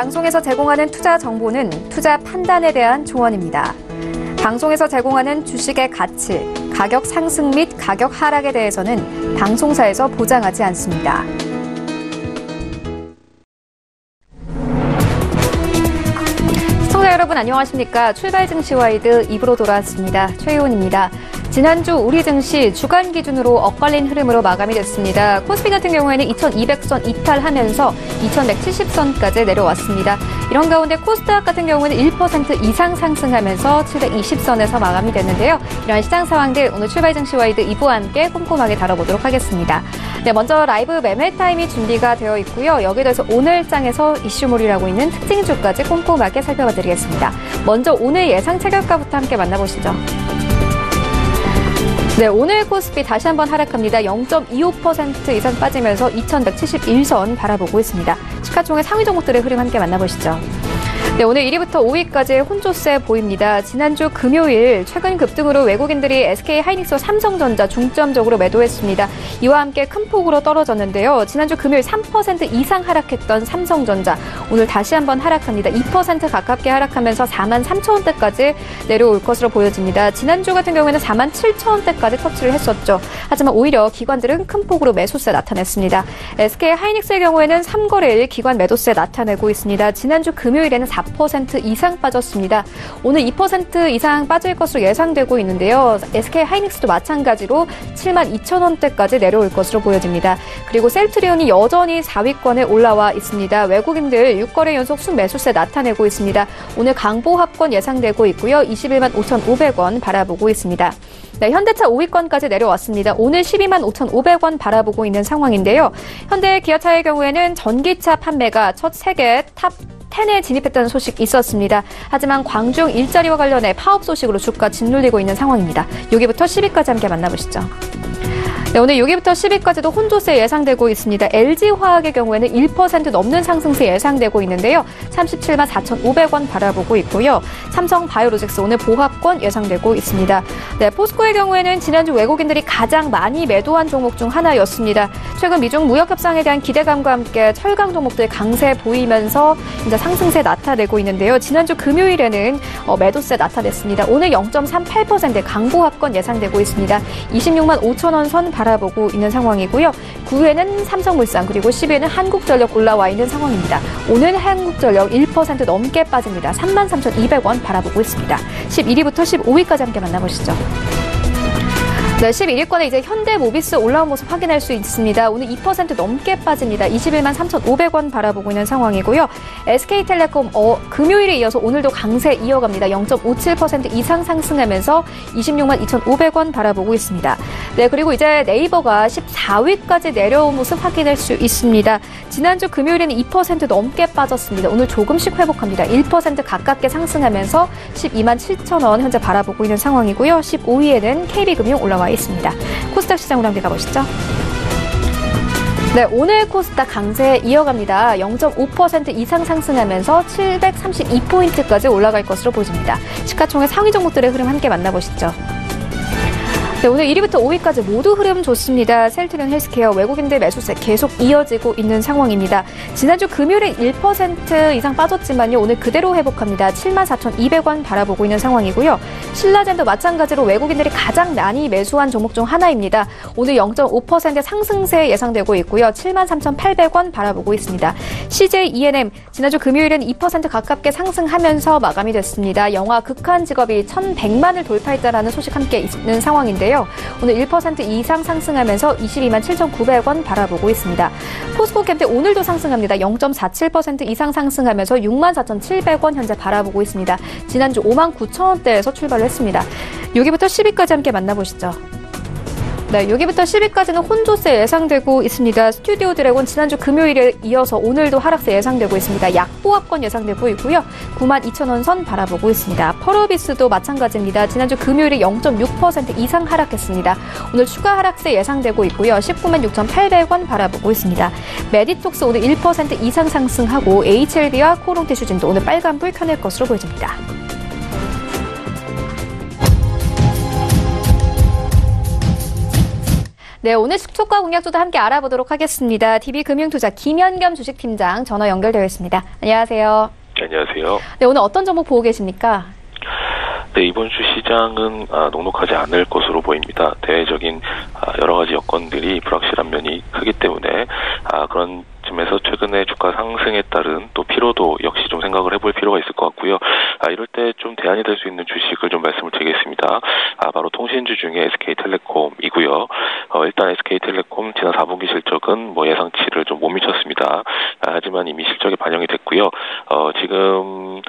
방송에서 제공하는 투자 정보는 투자 판단에 대한 조언입니다. 방송에서 제공하는 주식의 가치, 가격 상승 및 가격 하락에 대해서는 방송사에서 보장하지 않습니다. 시청자 여러분 안녕하십니까? 출발 증시 와이드 2부로 돌아왔습니다. 최희원입니다. 지난주 우리 증시 주간 기준으로 엇갈린 흐름으로 마감이 됐습니다. 코스피 같은 경우에는 2200선 이탈하면서 2170선까지 내려왔습니다. 이런 가운데 코스닥 같은 경우에는 1% 이상 상승하면서 720선에서 마감이 됐는데요. 이러한 시장 상황들 오늘 출발 증시 와이드 2부와 함께 꼼꼼하게 다뤄보도록 하겠습니다. 네, 먼저 라이브 매매 타임이 준비가 되어 있고요. 여기에 대해서 오늘장에서 이슈몰이라고 있는 특징주까지 꼼꼼하게 살펴봐드리겠습니다. 먼저 오늘 예상 체결가부터 함께 만나보시죠. 네, 오늘 코스피 다시 한번 하락합니다. 0.25% 이상 빠지면서 2171선 바라보고 있습니다. 시가총액 상위 종목들의 흐름 함께 만나보시죠. 네, 오늘 1위부터 5위까지 혼조세 보입니다. 지난주 금요일 최근 급등으로 외국인들이 SK하이닉스와 삼성전자 중점적으로 매도했습니다. 이와 함께 큰 폭으로 떨어졌는데요. 지난주 금요일 3% 이상 하락했던 삼성전자 오늘 다시 한번 하락합니다. 2% 가깝게 하락하면서 43,000원대까지 내려올 것으로 보여집니다. 지난주 같은 경우에는 47,000원대까지 터치를 했었죠. 하지만 오히려 기관들은 큰 폭으로 매수세 나타냈습니다. SK하이닉스의 경우에는 3거래일 기관 매도세 나타내고 있습니다. 지난주 금요일에는 4% 이상 빠졌습니다. 오늘 2% 이상 빠질 것으로 예상되고 있는데요. SK하이닉스도 마찬가지로 72,000원대까지 내려올 것으로 보여집니다. 그리고 셀트리온이 여전히 4위권에 올라와 있습니다. 외국인들 6거래 연속 순매수세 나타내고 있습니다. 오늘 강보합권 예상되고 있고요. 21만 5,500원 바라보고 있습니다. 네, 현대차 5위권까지 내려왔습니다. 오늘 12만 5,500원 바라보고 있는 상황인데요. 현대 기아차의 경우에는 전기차 판매가 첫 세계 탑 10에 진입했다는 소식이 있었습니다. 하지만 광중 일자리와 관련해 파업 소식으로 주가 짓눌리고 있는 상황입니다. 6위부터 10위까지 함께 만나보시죠. 네, 오늘 6위부터 10위까지도 혼조세 예상되고 있습니다. LG화학의 경우에는 1% 넘는 상승세 예상되고 있는데요. 37만 4,500원 바라보고 있고요. 삼성바이오로직스 오늘 보합권 예상되고 있습니다. 네, 포스코의 경우에는 지난주 외국인들이 가장 많이 매도한 종목 중 하나였습니다. 최근 미중 무역 협상에 대한 기대감과 함께 철강 종목들 강세 보이면서 이제 상승세 나타내고 있는데요. 지난주 금요일에는 매도세 나타냈습니다. 오늘 0.38% 강보합권 예상되고 있습니다. 26만 5천원 선 바라보고 있는 상황이고요. 9위에는 삼성물산 그리고 10위에는 한국전력 올라와 있는 상황입니다. 오늘 한국전력 1% 넘게 빠집니다. 33,200원 바라보고 있습니다. 11위부터 15위까지 함께 만나보시죠. 네, 11위권에 이제 현대모비스 올라온 모습 확인할 수 있습니다. 오늘 2% 넘게 빠집니다. 21만 3,500원 바라보고 있는 상황이고요. SK텔레콤 금요일에 이어서 오늘도 강세 이어갑니다. 0.57% 이상 상승하면서 26만 2,500원 바라보고 있습니다. 네, 그리고 이제 네이버가 14위까지 내려온 모습 확인할 수 있습니다. 지난주 금요일에는 2% 넘게 빠졌습니다. 오늘 조금씩 회복합니다. 1% 가깝게 상승하면서 12만 7천원 현재 바라보고 있는 상황이고요. 15위에는 KB금융 올라와 있습니다. 코스닥 시장으로 함께 가보시죠. 네, 오늘 코스닥 강세 이어갑니다. 0.5% 이상 상승하면서 732포인트까지 올라갈 것으로 보입니다. 시가총액 상위 종목들의 흐름 함께 만나보시죠. 네, 오늘 1위부터 5위까지 모두 흐름 좋습니다. 셀트리온 헬스케어 외국인들 매수세 계속 이어지고 있는 상황입니다. 지난주 금요일에 1% 이상 빠졌지만요. 오늘 그대로 회복합니다. 74,200원 바라보고 있는 상황이고요. 신라젠도 마찬가지로 외국인들이 가장 많이 매수한 종목 중 하나입니다. 오늘 0.5% 상승세 예상되고 있고요. 73,800원 바라보고 있습니다. CJ ENM 지난주 금요일엔 2% 가깝게 상승하면서 마감이 됐습니다. 영화 극한 직업이 1,100만을 돌파했다라는 소식 함께 있는 상황인데요. 오늘 1% 이상 상승하면서 22만 7,900원 바라보고 있습니다. 포스코캠텍 오늘도 상승합니다. 0.47% 이상 상승하면서 6만 4,700원 현재 바라보고 있습니다. 지난주 5만 9천원대에서 출발을 했습니다. 6위부터 10위까지 함께 만나보시죠. 네, 6위부터 10위까지는 혼조세 예상되고 있습니다. 스튜디오 드래곤 지난주 금요일에 이어서 오늘도 하락세 예상되고 있습니다. 약보합권 예상되고 있고요. 9만 2천원 선 바라보고 있습니다. 펄어비스도 마찬가지입니다. 지난주 금요일에 0.6% 이상 하락했습니다. 오늘 추가 하락세 예상되고 있고요. 19만 6,800원 바라보고 있습니다. 메디톡스 오늘 1% 이상 상승하고 HLB와 코롱티슈진도 오늘 빨간불 켜낼 것으로 보여집니다. 네, 오늘 축소가 공약주도 함께 알아보도록 하겠습니다. DB금융투자 김현겸 주식팀장 전화 연결되어 있습니다. 안녕하세요. 안녕하세요. 네, 오늘 어떤 종목 보고 계십니까? 네, 이번 주 시장은 녹록하지 않을 것으로 보입니다. 대외적인 여러 가지 여건들이 불확실한 면이 크기 때문에 그런 점에서 최근에 주가 상승에 따른 또 피로도 역시 좀 생각을 해볼 필요가 있을 것 같고요. 이럴 때 좀 대안이 될 수 있는 주식을 좀 말씀을 드리겠습니다. 바로 통신주 중에 SK텔레콤이고요. 일단 SK텔레콤 지난 4분기 실적은 예상치를 좀 못 미쳤습니다. 하지만 이미 실적이 반영이 됐고요. 지금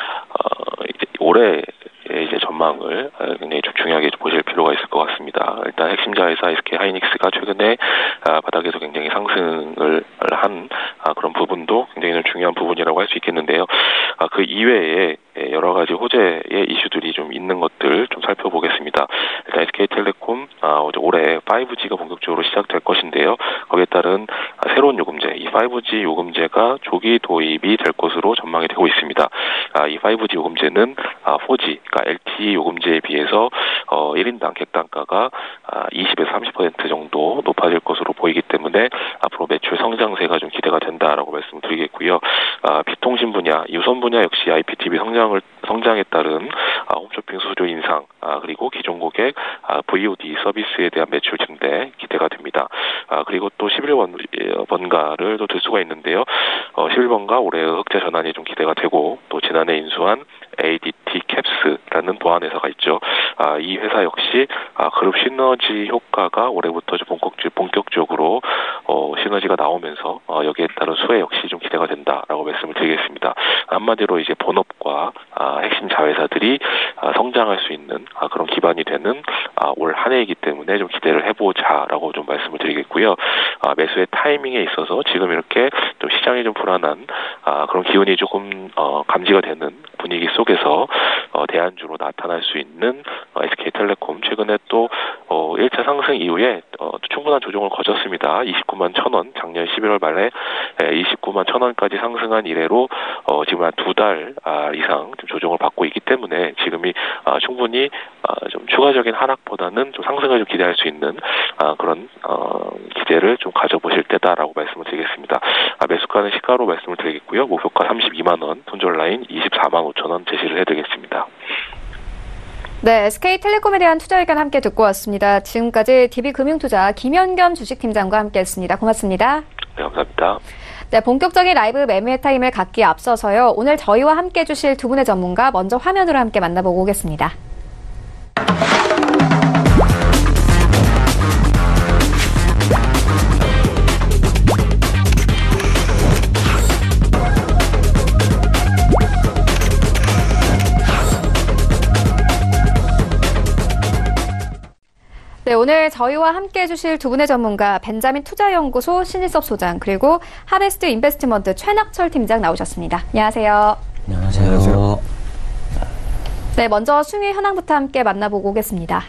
이제 올해 이제 전망을 굉장히 좀 중요하게 보실 필요가 있을 것 같습니다. 일단 핵심 자회사 SK하이닉스가 최근에 바닥에서 굉장히 상승을 한 그런 부분도 굉장히 중요한 부분이라고 할 수 있겠는데요. 그 이외에 여러 가지 호재의 이슈들이 좀 있는 것들 좀 살펴보겠습니다. 일단 SK텔레콤 올해 5G가 본격적으로 시작될 것인데요. 거기에 따른 새로운 요금제, 이 5G 요금제가 조기 도입이 될 것으로 전망이 되고 있습니다. 이 5G 요금제는 4G, 그러니까 LTE 요금제에 비해서 1인당 객단가가 20에서 30% 정도 높아질 것으로 보이기 때문에 앞으로 매출 성장세가 좀 기대가 된다라고 말씀드리겠고요. 비통신 분야, 유선 분야 역시 IPTV 성장에 따른 홈쇼핑 수수료 인상, 그리고 기존 고객 VOD 서비스에 대한 매출 증대 기대가 됩니다. 그리고 또 11번가를 또 들 수가 있는데요. 11번가 올해 흑자 전환이 좀 기대가 되고, 또 지난해 인수한 ADT 캡스라는 보안 회사가 있죠. 이 회사 역시 그룹 시너지 효과가 올해부터 좀 본격적으로 시너지가 나오면서 여기에 따른 수혜 역시 좀 기대가 된다라고 말씀을 드리겠습니다. 한마디로 이제 본업과 핵심 자회사들이 성장할 수 있는 그런 기반이 되는 올 한 해이기 때문에 좀 기대를 해보자라고 좀 말씀을 드리겠고요. 매수의 타이밍에 있어서 지금 이렇게 좀 시장이 좀 불안한 그런 기운이 조금 감지가 되는 분위기 속에서 대안주로 나타날 수 있는 SK텔레콤, 최근에 또 1차 상승 이후에 충분한 조정을 거쳤습니다. 29만 1,000원, 작년 11월 말에 29만 1,000원까지 상승한 이래로 지금 한 2달 이상 좀 조정을 받고 있기 때문에 지금이 충분히 좀 추가적인 하락보다는 좀 상승을 좀 기대할 수 있는 그런 기대를 좀 가져보실 때다라고 말씀을 드리겠습니다. 매수가는 시가로 말씀을 드리겠고요. 목표가 32만 원, 손절 라인 24만 5천 원 제시를 해드리겠습니다. 네, SK텔레콤에 대한 투자 의견 함께 듣고 왔습니다. 지금까지 DB금융투자 김현겸 주식팀장과 함께했습니다. 고맙습니다. 네, 감사합니다. 네, 본격적인 라이브 매매 타임을 갖기에 앞서서요. 오늘 저희와 함께 해주실 두 분의 전문가 먼저 화면으로 함께 만나보고 오겠습니다. 네, 오늘 저희와 함께 해주실 두 분의 전문가 벤자민 투자연구소 신일섭 소장, 그리고 하베스트 인베스트먼트 최낙철 팀장 나오셨습니다. 안녕하세요. 안녕하세요. 네, 먼저 수익 현황부터 함께 만나보고 오겠습니다.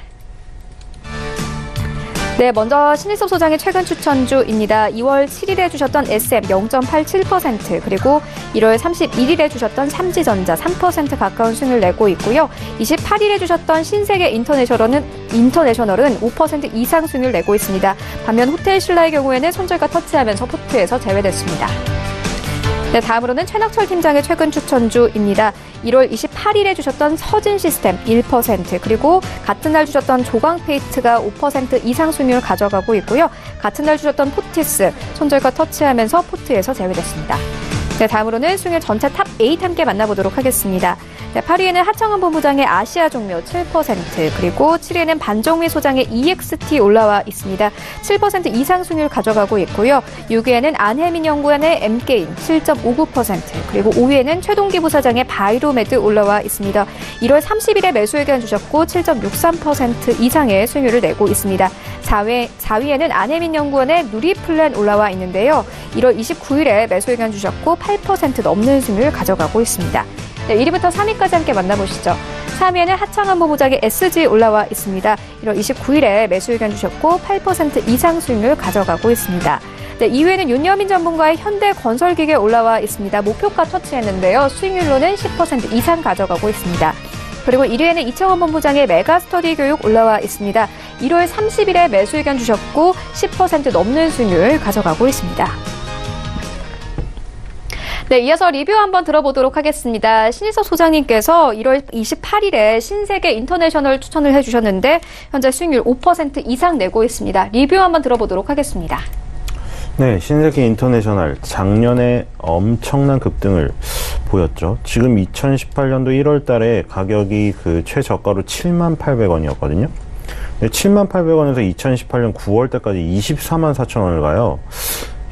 네, 먼저 신일섭 소장의 최근 추천주입니다. 2월 7일에 주셨던 SM 0.87%, 그리고 1월 31일에 주셨던 삼지전자 3% 가까운 수익을 내고 있고요. 28일에 주셨던 신세계 인터내셔널은 5% 이상 수익을 내고 있습니다. 반면 호텔 신라의 경우에는 손절가 터치하면서 포트에서 제외됐습니다. 네, 다음으로는 최낙철 팀장의 최근 추천주입니다. 1월 28일에 주셨던 서진시스템 1%, 그리고 같은 날 주셨던 조광페이트가 5% 이상 수익률을 가져가고 있고요. 같은 날 주셨던 포티스, 손절가 터치하면서 포트에서 제외됐습니다. 네, 다음으로는 수익률 전체 탑 8 함께 만나보도록 하겠습니다. 네, 8위에는 하청원 본부장의 아시아 종묘 7%, 그리고 7위에는 반종미 소장의 EXT 올라와 있습니다. 7% 이상 수익률 가져가고 있고요. 6위에는 안혜민 연구원의 M게임 7.59%, 그리고 5위에는 최동기 부사장의 바이로메드 올라와 있습니다. 1월 30일에 매수 의견 주셨고 7.63% 이상의 수익률을 내고 있습니다. 4위에는 안혜민 연구원의 누리플랜 올라와 있는데요. 1월 29일에 매수 의견 주셨고 8% 넘는 수익률을 가져가고 있습니다. 네, 1위부터 3위까지 함께 만나보시죠. 3위에는 하창한 본부장의 SG 올라와 있습니다. 1월 29일에 매수 의견 주셨고 8% 이상 수익률 가져가고 있습니다. 네, 2위에는 윤여민 전문가의 현대건설기계 올라와 있습니다. 목표가 터치했는데요. 수익률로는 10% 이상 가져가고 있습니다. 그리고 1위에는 이청원 본부장의 메가스터디 교육 올라와 있습니다. 1월 30일에 매수 의견 주셨고 10% 넘는 수익률 가져가고 있습니다. 네, 이어서 리뷰 한번 들어보도록 하겠습니다. 신희석 소장님께서 1월 28일에 신세계 인터내셔널 추천을 해주셨는데 현재 수익률 5% 이상 내고 있습니다. 리뷰 한번 들어보도록 하겠습니다. 네, 신세계 인터내셔널 작년에 엄청난 급등을 보였죠. 지금 2018년도 1월 달에 가격이 그 최저가로 78,000원이었거든요. 78,000원에서 2018년 9월 때까지 244,000원을 가요.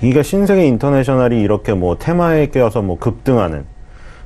그러니까 신세계 인터내셔널이 이렇게 뭐 테마에 껴서 뭐 급등하는,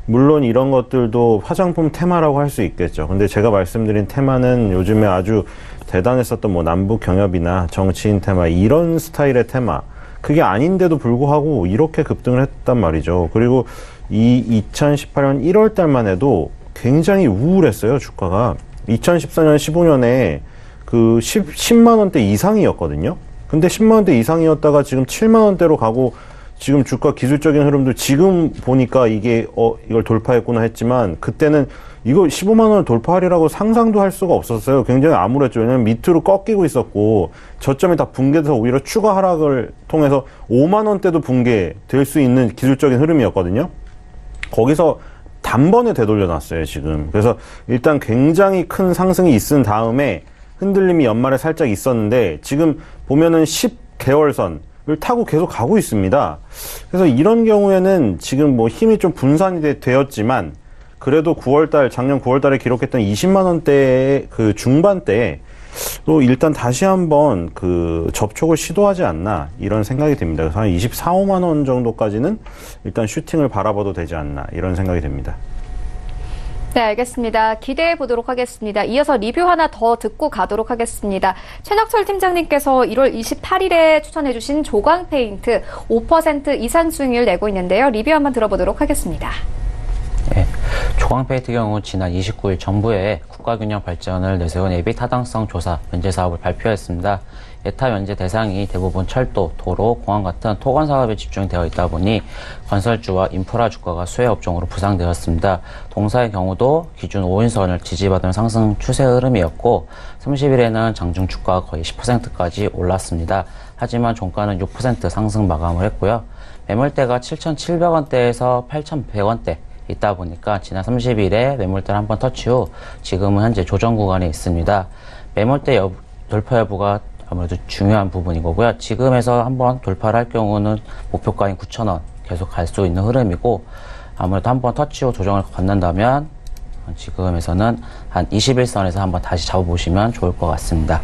물론 이런 것들도 화장품 테마라고 할 수 있겠죠. 근데 제가 말씀드린 테마는 요즘에 아주 대단했었던 뭐 남북 경협이나 정치인 테마, 이런 스타일의 테마, 그게 아닌데도 불구하고 이렇게 급등을 했단 말이죠. 그리고 이 2018년 1월 달만 해도 굉장히 우울했어요, 주가가. 2014년, 15년에 그 10만 원대 이상이었거든요. 근데 10만 원대 이상이었다가 지금 7만 원대로 가고, 지금 주가 기술적인 흐름도 지금 보니까 이게 이걸 돌파했구나 했지만, 그때는 이거 15만 원을 돌파하리라고 상상도 할 수가 없었어요. 굉장히 암울했죠. 왜냐면 밑으로 꺾이고 있었고 저점이 다 붕괴돼서 오히려 추가 하락을 통해서 5만 원대도 붕괴될 수 있는 기술적인 흐름이었거든요. 거기서 단번에 되돌려놨어요, 지금. 그래서 일단 굉장히 큰 상승이 있은 다음에 흔들림이 연말에 살짝 있었는데, 지금 보면은 10개월선을 타고 계속 가고 있습니다. 그래서 이런 경우에는 지금 뭐 힘이 좀 분산이 되었지만, 그래도 작년 9월달에 기록했던 20만원대 그 중반대에 또 일단 다시 한번 그 접촉을 시도하지 않나, 이런 생각이 듭니다. 그래서 한 24, 5만원 정도까지는 일단 슈팅을 바라봐도 되지 않나, 이런 생각이 듭니다. 네, 알겠습니다. 기대해 보도록 하겠습니다. 이어서 리뷰 하나 더 듣고 가도록 하겠습니다. 최낙철 팀장님께서 1월 28일에 추천해 주신 조광페인트 5% 이상 수익률 내고 있는데요. 리뷰 한번 들어보도록 하겠습니다. 네, 조광페인트 경우 지난 29일 정부에 국가균형 발전을 내세운 예비 타당성 조사 면제 사업을 발표했습니다. 예타 면제 대상이 대부분 철도, 도로, 공항 같은 토건 사업에 집중되어 있다 보니 건설주와 인프라 주가가 수혜 업종으로 부상되었습니다. 동사의 경우도 기준 5인선을 지지받은 상승 추세 흐름이었고 30일에는 장중 주가가 거의 10%까지 올랐습니다. 하지만 종가는 6% 상승 마감을 했고요. 매물대가 7,700원대에서 8,100원대 있다 보니까 지난 30일에 매물대를 한번 터치 후 지금은 현재 조정 구간에 있습니다. 매물대 돌파 여부가 아무래도 중요한 부분인 거고요. 지금에서 한번 돌파를 할 경우는 목표가인 9,000원 계속 갈 수 있는 흐름이고, 아무래도 한번 터치 후 조정을 받는다면 지금에서는 한 21선에서 한번 다시 잡아보시면 좋을 것 같습니다.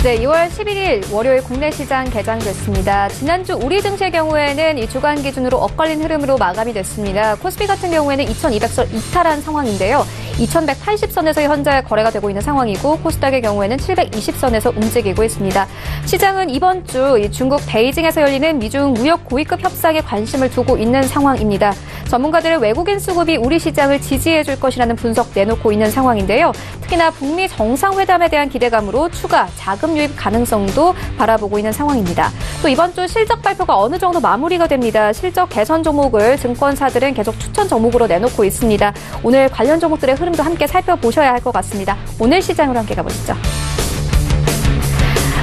네, 2월 11일 월요일 국내 시장 개장됐습니다. 지난주 우리 증시의 경우에는 이 주간 기준으로 엇갈린 흐름으로 마감이 됐습니다. 코스피 같은 경우에는 2200선 이탈한 상황인데요. 2180선에서 현재 거래가 되고 있는 상황이고, 코스닥의 경우에는 720선에서 움직이고 있습니다. 시장은 이번 주 중국 베이징에서 열리는 미중 무역 고위급 협상에 관심을 두고 있는 상황입니다. 전문가들은 외국인 수급이 우리 시장을 지지해줄 것이라는 분석 내놓고 있는 상황인데요. 특히나 북미 정상회담에 대한 기대감으로 추가 자금 유입 가능성도 바라보고 있는 상황입니다. 또 이번 주 실적 발표가 어느 정도 마무리가 됩니다. 실적 개선 종목을 증권사들은 계속 추천 종목으로 내놓고 있습니다. 오늘 관련 종목들의 흐름도 함께 살펴보셔야 할 것 같습니다. 오늘 시장으로 함께 가보시죠.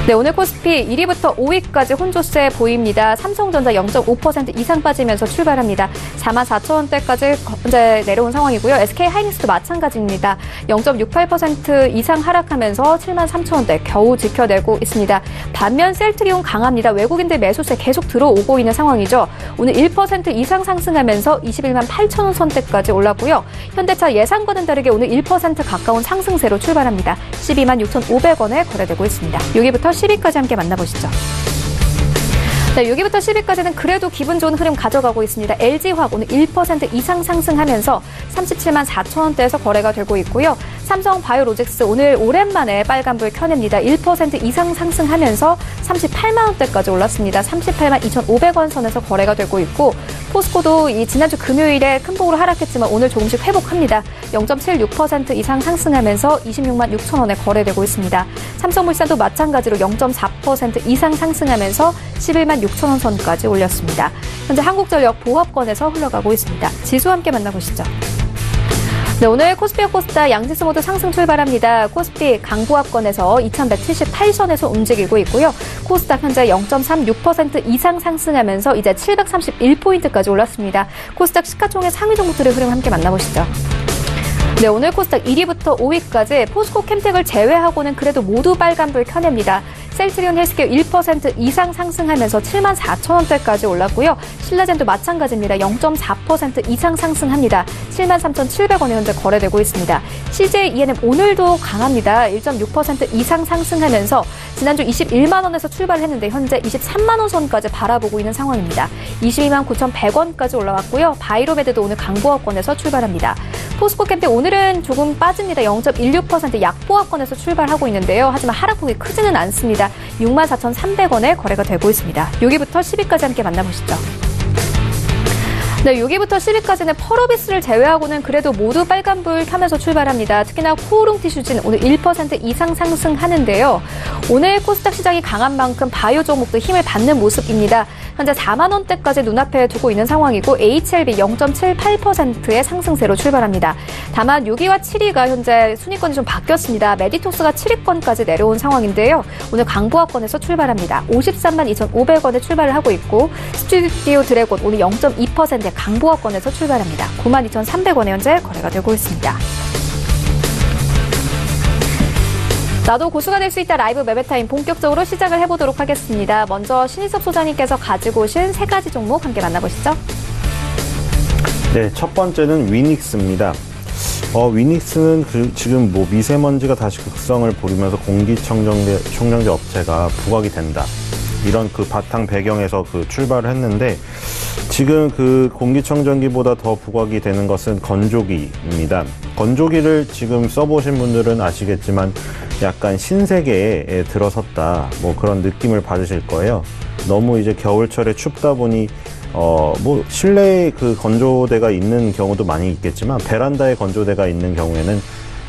네, 오늘 코스피 1위부터 5위까지 혼조세 보입니다. 삼성전자 0.5% 이상 빠지면서 출발합니다. 44,000원대까지 현재 내려온 상황이고요. SK하이닉스도 마찬가지입니다. 0.68% 이상 하락하면서 73,000원대 겨우 지켜내고 있습니다. 반면 셀트리온 강합니다. 외국인들 매수세 계속 들어오고 있는 상황이죠. 오늘 1% 이상 상승하면서 21만 8천원 선대까지 올랐고요. 현대차 예상과는 다르게 오늘 1% 가까운 상승세로 출발합니다. 12만 6,500원에 거래되고 있습니다. 6위부터 10위까지 함께 만나보시죠. 네, 6위부터 10위까지는 그래도 기분 좋은 흐름 가져가고 있습니다. LG화학 오늘 1% 이상 상승하면서 37만 4천원대에서 거래가 되고 있고요. 삼성 바이오로직스 오늘 오랜만에 빨간불 켜냅니다. 1% 이상 상승하면서 38만 원대까지 올랐습니다. 38만 2,500원 선에서 거래가 되고 있고 포스코도 이 지난주 금요일에 큰 폭으로 하락했지만 오늘 조금씩 회복합니다. 0.76% 이상 상승하면서 26만 6천 원에 거래되고 있습니다. 삼성물산도 마찬가지로 0.4% 이상 상승하면서 11만 6천 원 선까지 올렸습니다. 현재 한국전력 보합권에서 흘러가고 있습니다. 지수 함께 만나보시죠. 네, 오늘 코스피와 코스닥 양지수 모두 상승 출발합니다. 코스피 강보합권에서 2178선에서 움직이고 있고요. 코스닥 현재 0.36% 이상 상승하면서 이제 731포인트까지 올랐습니다. 코스닥 시가총액 상위 종목들의 흐름 함께 만나보시죠. 네, 오늘 코스닥 1위부터 5위까지 포스코 캠텍을 제외하고는 그래도 모두 빨간불 켜냅니다. 셀트리온 헬스케어 1% 이상 상승하면서 7만 4천 원대까지 올랐고요. 신라젠도 마찬가지입니다. 0.4% 이상 상승합니다. 7만 3,700원에 현재 거래되고 있습니다. CJ ENM 오늘도 강합니다. 1.6% 이상 상승하면서 지난주 21만 원에서 출발을 했는데 현재 23만 원 선까지 바라보고 있는 상황입니다. 22만 9,100원까지 올라왔고요. 바이로메드도 오늘 강보합권에서 출발합니다. 포스코 캠텍 오늘은 조금 빠집니다. 0.16% 약보합권에서 출발하고 있는데요. 하지만 하락폭이 크지는 않습니다. 64,300원에 거래가 되고 있습니다. 6위부터 10위까지 함께 만나보시죠. 네, 6위부터 10위까지는 펄어비스를 제외하고는 그래도 모두 빨간불 켜면서 출발합니다. 특히나 코오롱 티슈진 오늘 1% 이상 상승하는데요. 오늘 코스닥 시장이 강한 만큼 바이오 종목도 힘을 받는 모습입니다. 현재 4만 원대까지 눈앞에 두고 있는 상황이고 HLB 0.78%의 상승세로 출발합니다. 다만 6위와 7위가 현재 순위권이 좀 바뀌었습니다. 메디톡스가 7위권까지 내려온 상황인데요. 오늘 강보합권에서 출발합니다. 53만 2,500원에 출발을 하고 있고 스튜디오 드래곤 오늘 0.2% 강보합권에서 출발합니다. 92,300원에 현재 거래가 되고 있습니다. 나도 고수가 될 수 있다 라이브 매매타임 본격적으로 시작을 해보도록 하겠습니다. 먼저 신희섭 소장님께서 가지고 오신 세 가지 종목 함께 만나보시죠. 네, 첫 번째는 위닉스입니다. 위닉스는 지금 뭐 미세먼지가 다시 극성을 부리면서 공기청정기 업체가 부각이 된다. 이런 그 바탕 배경에서 출발을 했는데 지금 공기청정기보다 더 부각이 되는 것은 건조기입니다. 건조기를 지금 써보신 분들은 아시겠지만 약간 신세계에 들어섰다. 뭐 그런 느낌을 받으실 거예요. 너무 이제 겨울철에 춥다 보니 뭐 실내에 건조대가 있는 경우도 많이 있겠지만 베란다에 건조대가 있는 경우에는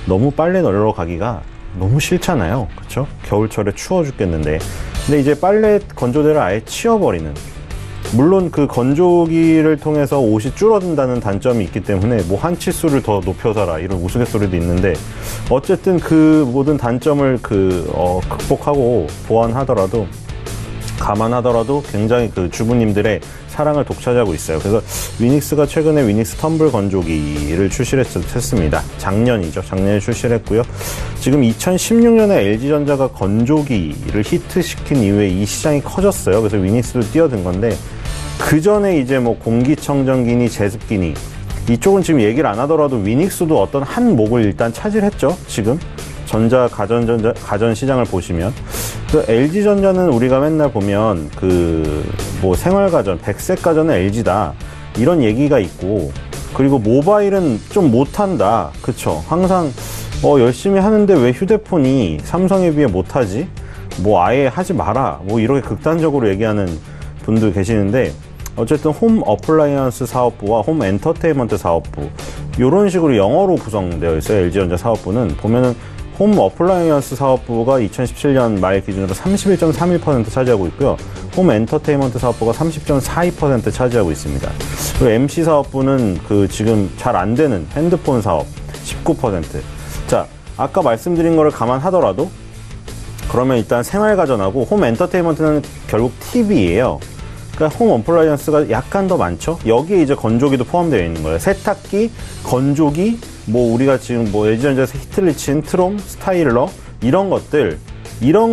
너무 빨래 널러 가기가 너무 싫잖아요. 그렇죠? 겨울철에 추워 죽겠는데. 근데 이제 빨래 건조대를 아예 치워버리는, 물론 그 건조기를 통해서 옷이 줄어든다는 단점이 있기 때문에 뭐 한 치수를 더 높여서라 이런 우스갯소리도 있는데 어쨌든 그 모든 단점을 극복하고 보완하더라도 감안하더라도 굉장히 주부님들의 사랑을 독차지하고 있어요. 그래서 위닉스가 최근에 위닉스 텀블 건조기를 출시를 했습니다. 작년이죠. 작년에 출시를 했고요. 지금 2016년에 LG전자가 건조기를 히트시킨 이후에 이 시장이 커졌어요. 그래서 위닉스도 뛰어든 건데 그 전에 이제 뭐 공기청정기니 제습기니 이쪽은 지금 얘기를 안 하더라도 위닉스도 어떤 한 목을 일단 차지했죠. 지금 가전 시장을 보시면 LG전자는 우리가 맨날 보면 뭐 생활가전, 백색가전은 LG다 이런 얘기가 있고, 그리고 모바일은 좀 못한다. 그쵸? 항상 열심히 하는데 왜 휴대폰이 삼성에 비해 못하지? 뭐 아예 하지 마라. 뭐 이렇게 극단적으로 얘기하는 분도 계시는데 어쨌든 홈 어플라이언스 사업부와 홈 엔터테인먼트 사업부 이런 식으로 영어로 구성되어 있어요. LG전자 사업부는 보면은 홈 어플라이언스 사업부가 2017년 말 기준으로 31.31% 차지하고 있고요. 홈 엔터테인먼트 사업부가 30.42% 차지하고 있습니다. 그리고 MC 사업부는 지금 잘 안 되는 핸드폰 사업 19%. 자, 아까 말씀드린 거를 감안하더라도 그러면 일단 생활가전하고 홈 엔터테인먼트는 결국 TV예요. 그러니까 홈 어플라이언스가 약간 더 많죠. 여기에 이제 건조기도 포함되어 있는 거예요. 세탁기, 건조기, 뭐 우리가 지금 뭐 LG전자에서 히트를 친 트롬, 스타일러 이런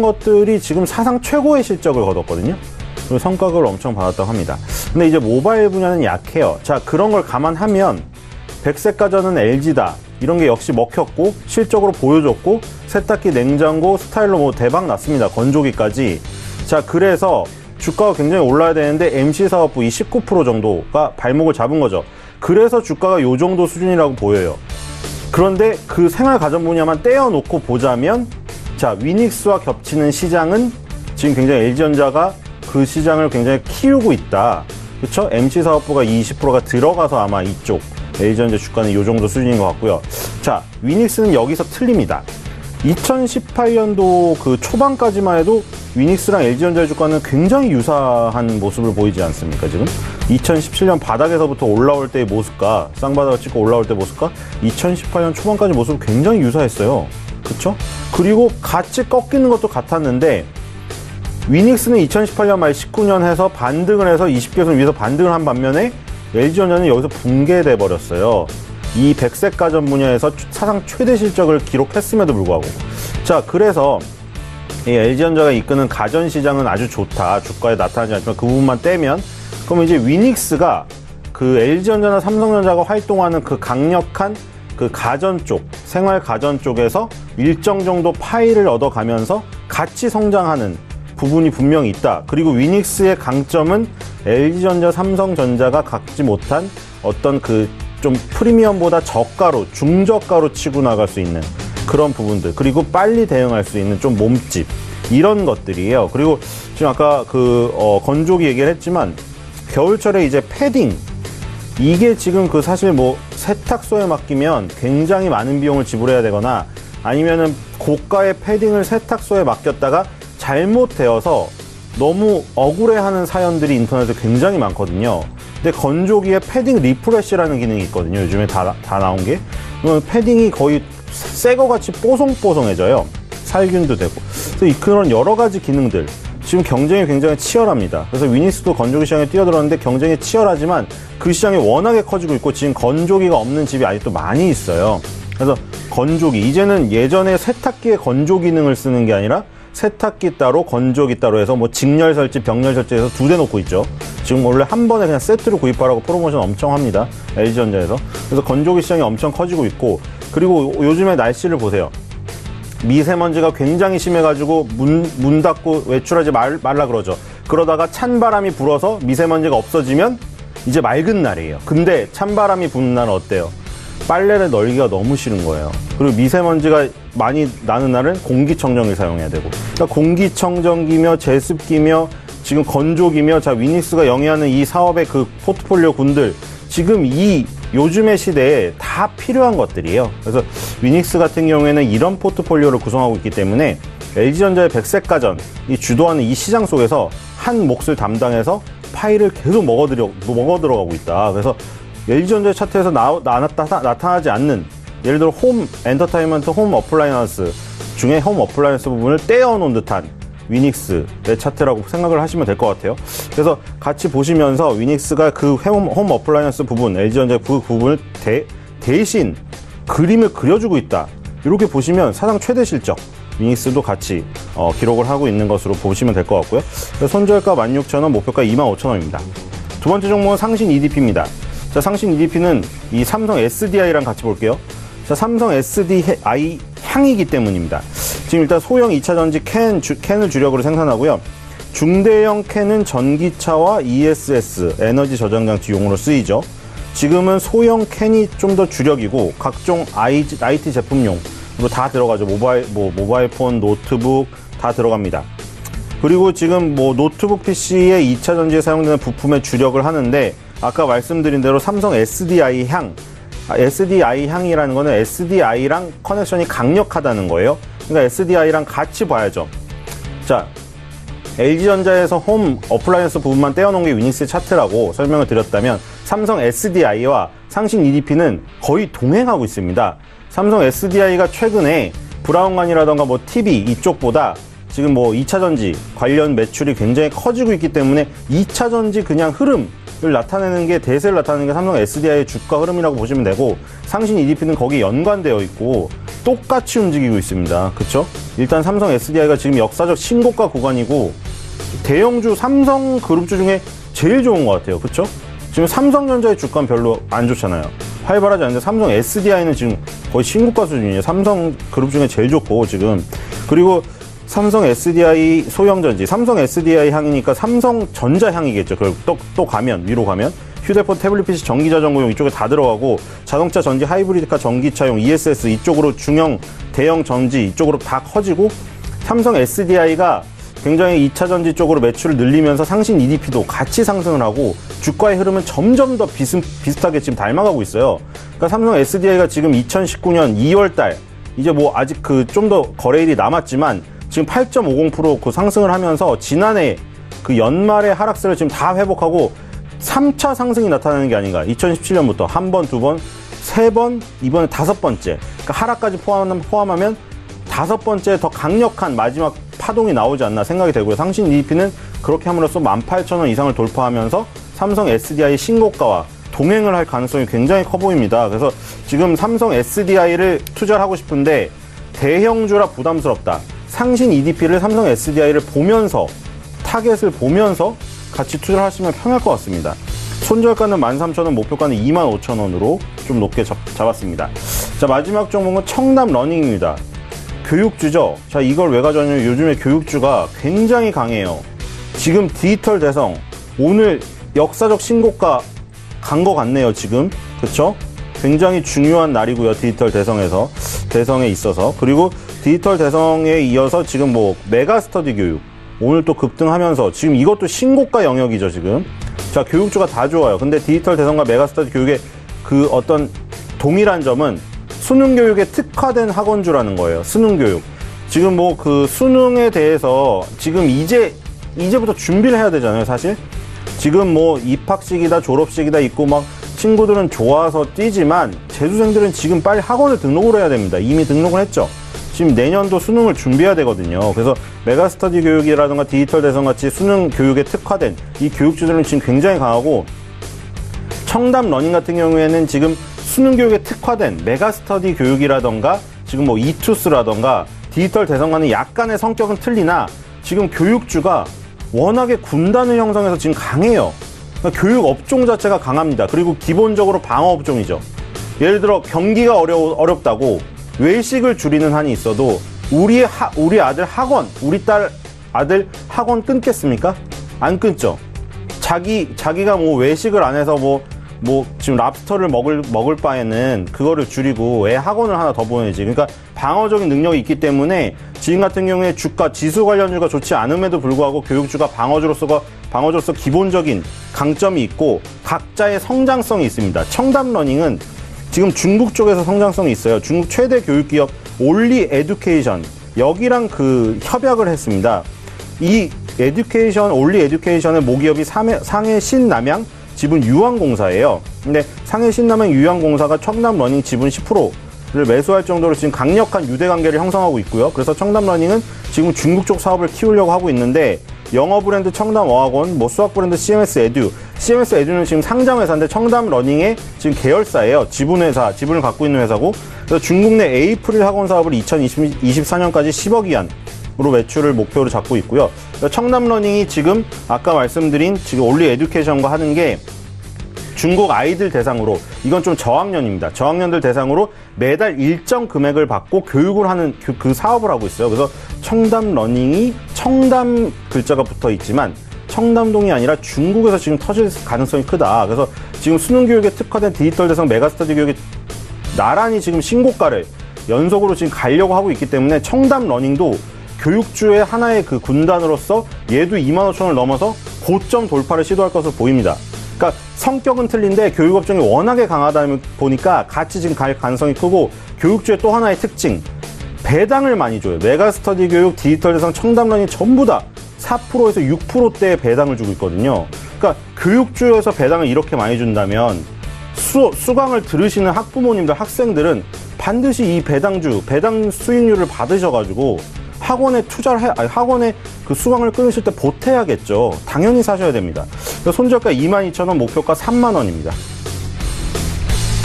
것들이 지금 사상 최고의 실적을 거뒀거든요. 그리고 성과급을 엄청 받았다고 합니다. 근데 이제 모바일 분야는 약해요. 자, 그런 걸 감안하면 백색가전은 LG다. 이런 게 역시 먹혔고 실적으로 보여줬고 세탁기, 냉장고, 스타일러 뭐 대박 났습니다. 건조기까지. 자, 그래서 주가가 굉장히 올라야 되는데 MC 사업부 이 19% 정도가 발목을 잡은 거죠. 그래서 주가가 요 정도 수준이라고 보여요. 그런데 그 생활 가전 분야만 떼어놓고 보자면 자, 위닉스와 겹치는 시장은 지금 굉장히 LG전자가 그 시장을 굉장히 키우고 있다. 그렇죠? MC사업부가 20%가 들어가서 아마 이쪽 LG전자 주가는 이 정도 수준인 것 같고요. 자, 위닉스는 여기서 틀립니다. 2018년도 그 초반까지만 해도 위닉스랑 LG전자의 주가는 굉장히 유사한 모습을 보이지 않습니까, 지금? 2017년 바닥에서부터 올라올 때의 모습과, 쌍바닥을 찍고 올라올 때 모습과 2018년 초반까지 모습이 굉장히 유사했어요. 그쵸? 그리고 같이 꺾이는 것도 같았는데, 위닉스는 2018년 말 19년 해서 반등을 해서 20개선 위에서 반등을 한 반면에 LG전자는 여기서 붕괴돼 버렸어요. 이 백색 가전 분야에서 사상 최대 실적을 기록했음에도 불구하고. 자, 그래서 이 LG전자가 이끄는 가전 시장은 아주 좋다. 주가에 나타나지 않지만 그 부분만 떼면, 그럼 이제 위닉스가 그 LG전자나 삼성전자가 활동하는 그 강력한 그 가전 쪽, 생활 가전 쪽에서 일정 정도 파이를 얻어가면서 같이 성장하는 부분이 분명히 있다. 그리고 위닉스의 강점은 LG전자, 삼성전자가 갖지 못한 어떤 그 좀 프리미엄보다 저가로, 중저가로 치고 나갈 수 있는 그런 부분들, 그리고 빨리 대응할 수 있는 좀 몸집, 이런 것들이에요. 그리고 지금 아까 건조기 얘기를 했지만 겨울철에 이제 패딩, 이게 지금 그 사실 뭐 세탁소에 맡기면 굉장히 많은 비용을 지불해야 되거나 아니면은 고가의 패딩을 세탁소에 맡겼다가 잘못되어서 너무 억울해하는 사연들이 인터넷에 굉장히 많거든요. 근데 건조기에 패딩 리프레시라는 기능이 있거든요. 요즘에 다 나온 게. 그러면 패딩이 거의 새거 같이 뽀송뽀송해져요. 살균도 되고. 그래서 그런 여러 가지 기능들. 지금 경쟁이 굉장히 치열합니다. 그래서 위닉스도 건조기 시장에 뛰어들었는데 경쟁이 치열하지만 그 시장이 워낙에 커지고 있고 지금 건조기가 없는 집이 아직도 많이 있어요. 그래서 건조기, 이제는 예전에 세탁기에 건조 기능을 쓰는 게 아니라 세탁기 따로, 건조기 따로 해서 뭐 직렬 설치, 병렬 설치해서 2대 놓고 있죠. 지금 원래 한 번에 그냥 세트로 구입하라고 프로모션 엄청 합니다. LG전자에서. 그래서 건조기 시장이 엄청 커지고 있고, 그리고 요즘에 날씨를 보세요. 미세먼지가 굉장히 심해가지고 문 닫고 외출하지 말라 그러죠. 그러다가 찬바람이 불어서 미세먼지가 없어지면 이제 맑은 날이에요. 근데 찬바람이 부는 날은 어때요? 빨래를 널기가 너무 싫은 거예요. 그리고 미세먼지가 많이 나는 날은 공기청정기 사용해야 되고. 그러니까 공기청정기며 제습기며 지금 건조기며, 자, 위닉스가 영위하는 이 사업의 그 포트폴리오 군들, 지금 이 요즘의 시대에 다 필요한 것들이에요. 그래서 위닉스 같은 경우에는 이런 포트폴리오를 구성하고 있기 때문에 LG전자의 백색 가전, 이 주도하는 이 시장 속에서 한 몫을 담당해서 파이를 계속 먹어 들어가고 있다. 그래서 LG전자의 차트에서 나타나지 않는, 예를 들어 홈 엔터테인먼트, 홈 어플라이언스 중에 홈 어플라이언스 부분을 떼어놓은 듯한 위닉스의 차트라고 생각을 하시면 될 것 같아요. 그래서 같이 보시면서 위닉스가 그 홈 어플라이언스 부분, LG전자의 그 부분을 대신 그림을 그려주고 있다. 이렇게 보시면 사상 최대 실적, 위닉스도 같이 기록을 하고 있는 것으로 보시면 될 것 같고요. 손절가 16,000원, 목표가 25,000원입니다. 두 번째 종목은 상신 EDP입니다. 자, 상신 EDP는 이 삼성 SDI랑 같이 볼게요. 자, 삼성 SDI 향이기 때문입니다. 지금 일단 소형 2차전지 캔을 주력으로 생산하고요. 중대형 캔은 전기차와 ESS, 에너지 저장장치 용으로 쓰이죠. 지금은 소형 캔이 좀 더 주력이고 각종 IT 제품용으로 다 들어가죠. 모바일폰, 노트북 다 들어갑니다. 그리고 지금 뭐 노트북 PC의 2차전지에 사용되는 부품에 주력을 하는데, 아까 말씀드린 대로 삼성 SDI 향, SDI 향이라는 거는 SDI랑 커넥션이 강력하다는 거예요. 그러니까 SDI랑 같이 봐야죠. 자, LG전자에서 홈 어플라이언스 부분만 떼어놓은 게 위닉스의 차트라고 설명을 드렸다면, 삼성 SDI와 상신 EDP는 거의 동행하고 있습니다. 삼성 SDI가 최근에 브라운관이라던가 뭐 TV 이쪽보다 지금 뭐 2차전지 관련 매출이 굉장히 커지고 있기 때문에 2차전지 그냥 흐름을 나타내는 게, 대세를 나타내는 게 삼성 SDI의 주가 흐름이라고 보시면 되고, 상신 EDP는 거기에 연관되어 있고 똑같이 움직이고 있습니다. 그쵸? 일단 삼성 SDI가 지금 역사적 신고가 구간이고 대형주 삼성 그룹주 중에 제일 좋은 것 같아요. 그쵸? 지금 삼성전자의 주가는 별로 안 좋잖아요. 활발하지 않는데 삼성 SDI는 지금 거의 신고가 수준이에요. 삼성 그룹 중에 제일 좋고 지금. 그리고 삼성 SDI 소형전지, 삼성 SDI 향이니까 삼성전자 향이겠죠. 또 가면, 위로 가면 휴대폰, 태블릿 PC, 전기자전거용 이쪽에 다 들어가고 자동차, 전지, 하이브리드카, 전기차용, ESS 이쪽으로 중형, 대형 전지 이쪽으로 다 커지고 삼성 SDI가 굉장히 2차 전지 쪽으로 매출을 늘리면서 상신 EDP도 같이 상승을 하고 주가의 흐름은 점점 더 비슷하게 지금 닮아가고 있어요. 그러니까 삼성 SDI가 지금 2019년 2월 달 이제 뭐 아직 그 좀 더 거래일이 남았지만 지금 8.50% 그 상승을 하면서 지난해 그 연말의 하락세를 지금 다 회복하고 3차 상승이 나타나는 게 아닌가. 2017년부터 한 번, 두 번, 세 번, 이번에 5번째. 그러니까 하락까지 포함하면 5번째 더 강력한 마지막 파동이 나오지 않나 생각이 되고요. 상신 EDP는 그렇게 함으로써 18,000원 이상을 돌파하면서 삼성 SDI 신고가와 동행을 할 가능성이 굉장히 커 보입니다. 그래서 지금 삼성 SDI를 투자를 하고 싶은데 대형주라 부담스럽다. 상신 EDP를 삼성 SDI를 보면서 타겟을 보면서 같이 투자를 하시면 편할 것 같습니다. 손절가는 13,000원, 목표가는 25,000원으로 좀 높게 잡았습니다. 자, 마지막 종목은 청담 러닝입니다. 교육주죠. 자, 이걸 왜 가져왔냐면 요즘에 교육주가 굉장히 강해요. 지금 디지털 대성 오늘 역사적 신고가 간 것 같네요. 지금 그쵸? 굉장히 중요한 날이고요. 디지털 대성에 있어서. 그리고 디지털 대성에 이어서 지금 뭐 메가스터디 교육 오늘 또 급등하면서 지금 이것도 신고가 영역이죠. 지금 자, 교육주가 다 좋아요. 근데 디지털 대성과 메가스터디 교육의 그 어떤 동일한 점은 수능 교육에 특화된 학원주라는 거예요. 수능 교육. 지금 뭐 그 수능에 대해서 지금 이제부터 준비를 해야 되잖아요. 사실 지금 뭐 입학식이다 졸업식이다 있고 막 친구들은 좋아서 뛰지만 재수생들은 지금 빨리 학원을 등록을 해야 됩니다. 이미 등록을 했죠. 지금 내년도 수능을 준비해야 되거든요. 그래서 메가스터디 교육이라든가 디지털 대성같이 수능 교육에 특화된 이 교육주들은 지금 굉장히 강하고 청담 러닝 같은 경우에는 지금 수능 교육에 특화된 메가스터디 교육이라던가 지금 뭐 이투스라던가 디지털 대성과는 약간의 성격은 틀리나 지금 교육주가 워낙에 군단을 형성해서 지금 강해요. 그러니까 교육 업종 자체가 강합니다. 그리고 기본적으로 방어 업종이죠. 예를 들어 경기가 어렵다고 외식을 줄이는 한이 있어도 우리 아들 학원, 우리 딸 아들 학원 끊겠습니까? 안 끊죠. 자기가 뭐 외식을 안 해서 뭐 지금 랍스터를 먹을 바에는 그거를 줄이고 애 학원을 하나 더 보내지. 그러니까 방어적인 능력이 있기 때문에 지금 같은 경우에 주가 지수 관련주가 좋지 않음에도 불구하고 교육주가 방어주로서 기본적인 강점이 있고 각자의 성장성이 있습니다. 청담 러닝은 지금 중국 쪽에서 성장성이 있어요. 중국 최대 교육기업 올리 에듀케이션 여기랑 그 협약을 했습니다. 이 올리 에듀케이션의 모기업이 상해 신남양 지분 유한공사예요. 근데 상해 신남양 유한공사가 청담 러닝 지분 10%를 매수할 정도로 지금 강력한 유대관계를 형성하고 있고요. 그래서 청담 러닝은 지금 중국 쪽 사업을 키우려고 하고 있는데 영어 브랜드 청담 어학원, 뭐 수학 브랜드 CMS 에듀는 지금 상장 회사인데 청담 러닝의 지금 계열사예요. 지분을 갖고 있는 회사고. 그래서 중국 내 에이프릴 학원 사업을 2024년까지 10억 위안으로 매출을 목표로 잡고 있고요. 청담 러닝이 지금 아까 말씀드린 지금 올리 에듀케이션과 하는 게 중국 아이들 대상으로 이건 좀 저학년입니다. 저학년들 대상으로 매달 일정 금액을 받고 교육을 하는 그 사업을 하고 있어요. 그래서 청담 러닝이 청담 글자가 붙어 있지만 청담동이 아니라 중국에서 지금 터질 가능성이 크다. 그래서 지금 수능 교육에 특화된 디지털 대상 메가스터디 교육이 나란히 지금 신고가를 연속으로 지금 가려고 하고 있기 때문에 청담 러닝도 교육주의 하나의 그 군단으로서 얘도 25,000원을 넘어서 고점 돌파를 시도할 것으로 보입니다. 그러니까 성격은 틀린데 교육업종이 워낙에 강하다 보니까 같이 지금 갈 가능성이 크고 교육주의 또 하나의 특징 배당을 많이 줘요. 메가스터디 교육, 디지털 대상, 청담 러닝 전부 다 4%에서 6%대의 배당을 주고 있거든요. 그러니까 교육주에서 배당을 이렇게 많이 준다면 수강을 들으시는 학부모님들, 학생들은 반드시 이 배당 수익률을 받으셔가지고 학원에 학원에 그 수강을 끊으실 때 보태야겠죠. 당연히 사셔야 됩니다. 손절가 22,000원, 목표가 3만원입니다.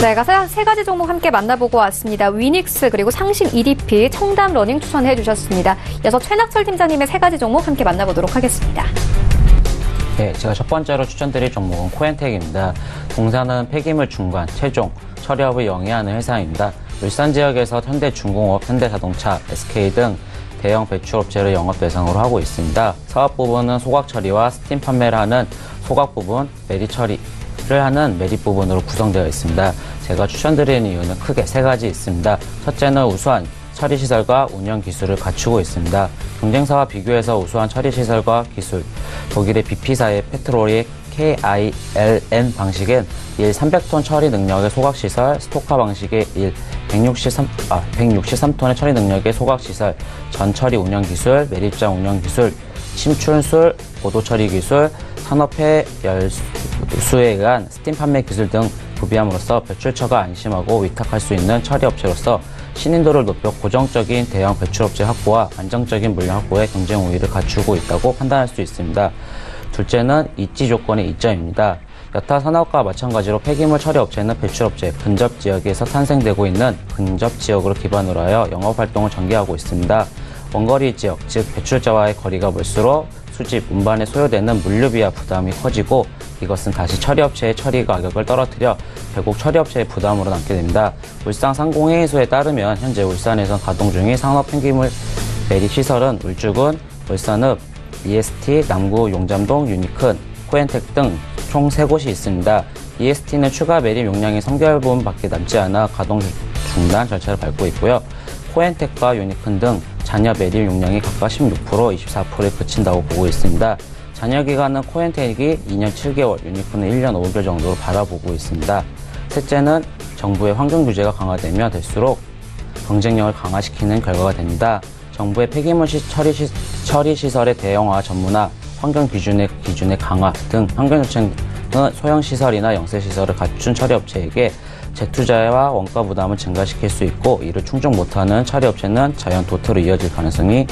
네, 세 가지 종목 함께 만나보고 왔습니다. 위닉스 그리고 상신 EDP, 청담 러닝 추천해 주셨습니다. 이어서 최낙철 팀장님의 세 가지 종목 함께 만나보도록 하겠습니다. 네, 제가 첫 번째로 추천드릴 종목은 코엔텍입니다. 동사는 폐기물 중간, 최종, 처리업을 영위하는 회사입니다. 울산 지역에서 현대중공업, 현대자동차, SK 등 대형 배출업체를 영업 대상으로 하고 있습니다. 사업 부분은 소각 처리와 스팀 판매를 하는 소각 부분, 내리 처리, 하는 메릿 부분으로 구성되어 있습니다. 제가 추천드리는 이유는 크게 3가지 있습니다. 첫째는 우수한 처리시설과 운영 기술을 갖추고 있습니다. 경쟁사와 비교해서 우수한 처리시설과 기술, 독일의 BP사의 페트롤의 KILN 방식은 300톤 처리 능력의 소각시설, 스토카 방식의 163톤의 처리 능력의 소각시설, 전처리 운영 기술, 매립장 운영 기술, 침출술, 고도 처리 기술, 산업폐 열수에 의한 스팀 판매 기술 등 구비함으로써 배출처가 안심하고 위탁할 수 있는 처리업체로서 신인도를 높여 고정적인 대형 배출업체 확보와 안정적인 물량 확보에 경쟁 우위를 갖추고 있다고 판단할 수 있습니다. 둘째는 입지 조건의 이점입니다. 여타 산업과 마찬가지로 폐기물 처리업체는 배출업체 근접 지역에서 탄생되고 있는 근접 지역으로 기반으로 하여 영업활동을 전개하고 있습니다. 원거리 지역, 즉 배출자와의 거리가 멀수록 수집, 운반에 소요되는 물류비와 부담이 커지고 이것은 다시 처리업체의 처리 가격을 떨어뜨려 결국 처리업체의 부담으로 남게 됩니다. 울산 상공회의소에 따르면 현재 울산에서 가동 중인 산업 폐기물 매립 시설은 울주군, 울산읍, EST, 남구, 용잠동, 유니큰, 코엔텍 등 총 3곳이 있습니다. EST는 추가 매립 용량이 3개월분 밖에 남지 않아 가동 중단 절차를 밟고 있고요. 코엔텍과 유니큰 등 잔여 매립 용량이 각각 16%, 24%에 그친다고 보고 있습니다. 잔여 기간은 코엔텍이 2년 7개월, 유니콘은 1년 5개월 정도로 바라보고 있습니다. 셋째는 정부의 환경 규제가 강화되면 될수록 경쟁력을 강화시키는 결과가 됩니다. 정부의 폐기물 처리 시설의 대형화, 전문화, 환경 기준의 강화 등 환경 정책은 소형 시설이나 영세 시설을 갖춘 처리업체에게 재투자와 원가 부담을 증가시킬 수 있고 이를 충족 못하는 처리업체는 자연 도태로 이어질 가능성이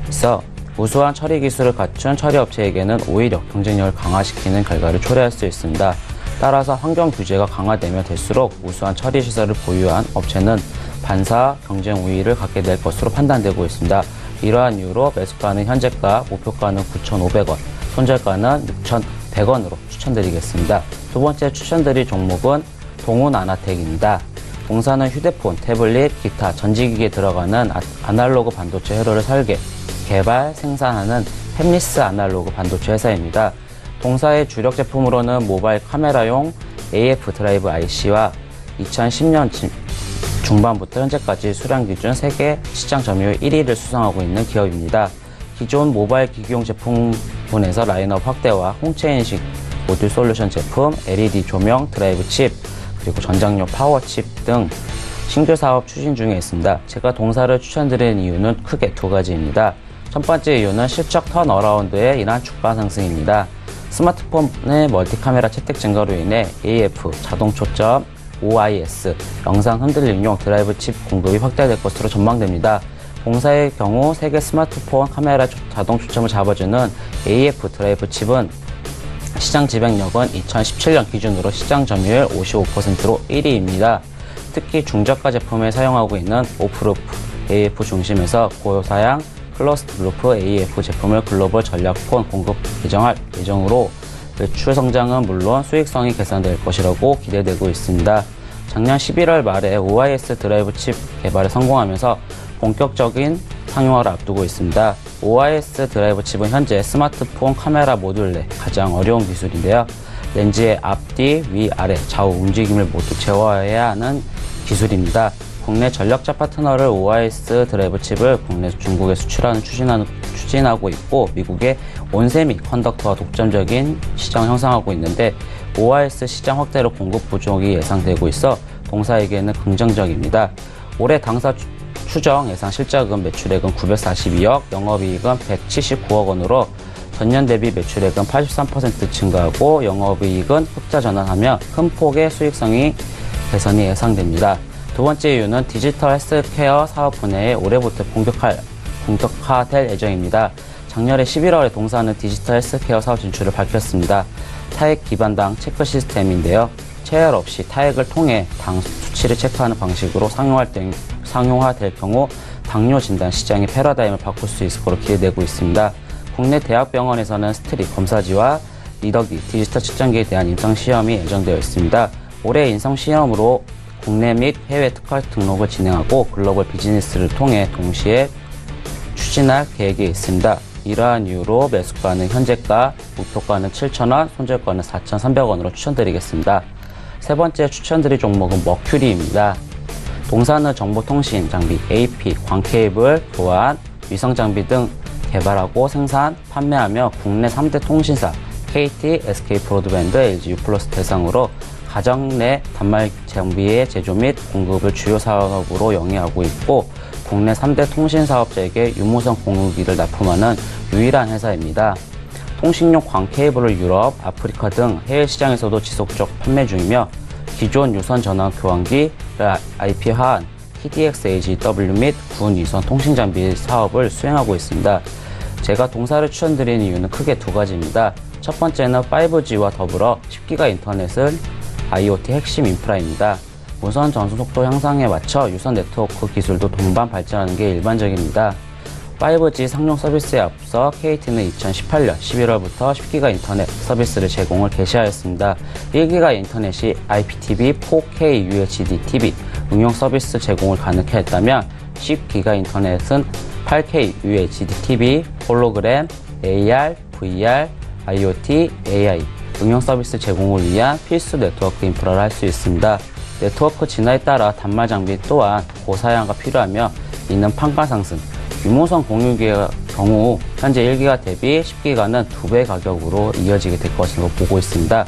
있어 우수한 처리 기술을 갖춘 처리업체에게는 오히려 경쟁력을 강화시키는 결과를 초래할 수 있습니다. 따라서 환경 규제가 강화되면 될수록 우수한 처리 시설을 보유한 업체는 반사 경쟁 우위를 갖게 될 것으로 판단되고 있습니다. 이러한 이유로 매수가는 현재가, 목표가는 9,500원, 손절가는 6,100원으로 추천드리겠습니다. 두 번째 추천드릴 종목은 동훈아나텍입니다. 동사는 휴대폰, 태블릿, 기타, 전지기기에 들어가는 아날로그 반도체 회로를 설계, 개발, 생산하는 팹리스 아날로그 반도체 회사입니다. 동사의 주력 제품으로는 모바일 카메라용 AF 드라이브 IC와 2010년 중반부터 현재까지 수량 기준 세계 시장 점유율 1위를 수상하고 있는 기업입니다. 기존 모바일 기기용 제품군에서 라인업 확대와 홍채 인식 모듈 솔루션 제품, LED 조명, 드라이브 칩, 그리고 전장용 파워 칩 등 신규 사업 추진 중에 있습니다. 제가 동사를 추천드리는 이유는 크게 2가지입니다. 첫 번째 이유는 실적 턴어라운드에 인한 주가 상승입니다. 스마트폰의 멀티카메라 채택 증가로 인해 AF, 자동 초점, OIS, 영상 흔들림용 드라이브 칩 공급이 확대될 것으로 전망됩니다. 동사의 경우 세계 스마트폰 카메라 자동 초점을 잡아주는 AF 드라이브 칩은 시장 지배력은 2017년 기준으로 시장 점유율 55%로 1위입니다. 특히 중저가 제품에 사용하고 있는 오프루프 AF 중심에서 고사양 클로스드 루프 AF 제품을 글로벌 전략폰 공급 예정할 예정으로 매출 성장은 물론 수익성이 개선될 것이라고 기대되고 있습니다. 작년 11월 말에 OIS 드라이브 칩 개발에 성공하면서 본격적인 상용화를 앞두고 있습니다. OIS 드라이브 칩은 현재 스마트폰 카메라 모듈 내 가장 어려운 기술인데요. 렌즈의 앞뒤, 위, 아래, 좌우 움직임을 모두 제어해야 하는 기술입니다. 국내 전력자 파트너를 OIS 드라이브 칩을 국내 중국에 수출하는 추진하고 있고 미국의 온세미 컨덕터와 독점적인 시장을 형성하고 있는데 OIS 시장 확대로 공급 부족이 예상되고 있어 동사에게는 긍정적입니다. 올해 당사 추정 예상 실적은 매출액은 942억, 영업이익은 179억 원으로 전년 대비 매출액은 83% 증가하고 영업이익은 흑자 전환하며 큰 폭의 수익성이 개선이 예상됩니다. 두 번째 이유는 디지털 헬스케어 사업 분야에 올해부터 본격화될 예정입니다. 작년에 11월에 동사는 디지털 헬스케어 사업 진출을 밝혔습니다. 타액 기반당 체크 시스템인데요. 체열 없이 타액을 통해 당 수치를 체크하는 방식으로 상용화될 경우 당뇨 진단 시장의 패러다임을 바꿀 수 있을 것으로 기대되고 있습니다. 국내 대학병원에서는 스트립 검사지와 리더기 디지털 측정기에 대한 임상시험이 예정되어 있습니다. 올해 임상시험으로 국내 및 해외 특허 등록을 진행하고 글로벌 비즈니스를 통해 동시에 추진할 계획이 있습니다. 이러한 이유로 매수가는 현재가, 목표가는 7,000원, 손절가는 4,300원으로 추천드리겠습니다. 세 번째 추천드릴 종목은 머큐리입니다. 동사는 정보통신 장비, AP, 광케이블, 보안, 위성장비 등 개발하고 생산, 판매하며 국내 3대 통신사 KT, SK 브로드밴드, LG U+ 대상으로 가정 내 단말 장비의 제조 및 공급을 주요 사업으로 영위하고 있고 국내 3대 통신사업자에게 유무선 공유기를 납품하는 유일한 회사입니다. 통신용 광케이블을 유럽, 아프리카 등 해외 시장에서도 지속적 판매 중이며 기존 유선 전화 교환기, IP 하안, TDX-AGW 및 군 위선 통신 장비 사업을 수행하고 있습니다. 제가 동사를 추천드리는 이유는 크게 두 가지입니다. 첫 번째는 5G와 더불어 10기가 인터넷은 IoT 핵심 인프라입니다. 무선 전송 속도 향상에 맞춰 유선 네트워크 기술도 동반 발전하는 게 일반적입니다. 5G 상용 서비스에 앞서 KT는 2018년 11월부터 10기가 인터넷 서비스를 제공을 개시하였습니다. 1기가 인터넷이 IPTV, 4K UHD TV 응용 서비스 제공을 가능케 했다면 10기가 인터넷은 8K UHD TV, 홀로그램, AR, VR, IoT, AI 응용 서비스 제공을 위한 필수 네트워크 인프라를 할 수 있습니다. 네트워크 진화에 따라 단말 장비 또한 고사양화가 필요하며 이는 판가 상승, 유무선 공유기의 경우 현재 1기가 대비 10기가는 2배 가격으로 이어지게 될 것으로 보고 있습니다.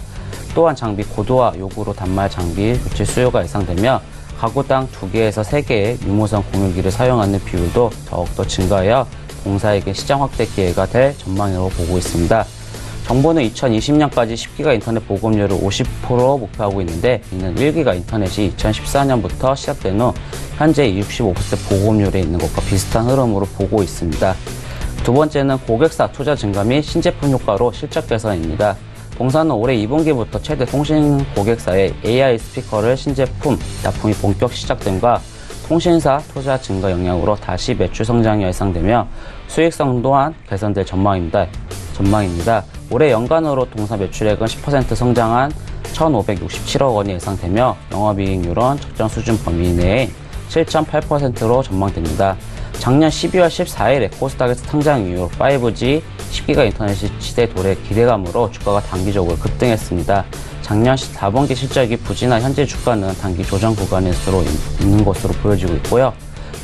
또한 장비 고도화 요구로 단말 장비 교체 수요가 예상되며 가구당 2개에서 3개의 유무선 공유기를 사용하는 비율도 더욱더 증가하여 동사에게 시장 확대 기회가 될 전망으로 보고 있습니다. 정부는 2020년까지 10기가 인터넷 보급률을 50% 목표하고 있는데 이는 1기가 인터넷이 2014년부터 시작된 후 현재 65% 보급률에 있는 것과 비슷한 흐름으로 보고 있습니다. 두 번째는 고객사 투자 증가 및 신제품 효과로 실적 개선입니다. 동사는 올해 2분기부터 최대 통신 고객사의 AI 스피커를 신제품 납품이 본격 시작됨과 통신사 투자 증가 영향으로 다시 매출 성장이 예상되며 수익성 또한 개선될 전망입니다. 올해 연간으로 동사 매출액은 10% 성장한 1,567억 원이 예상되며 영업이익률은 적정 수준 범위 내에 7.8%로 전망됩니다. 작년 12월 14일에 코스닥에서 상장 이후 5G 10기가 인터넷이 시대 도래 기대감으로 주가가 단기적으로 급등했습니다. 작년 4분기 실적이 부진한 현재 주가는 단기 조정 구간에 있는 것으로 보여지고 있고요.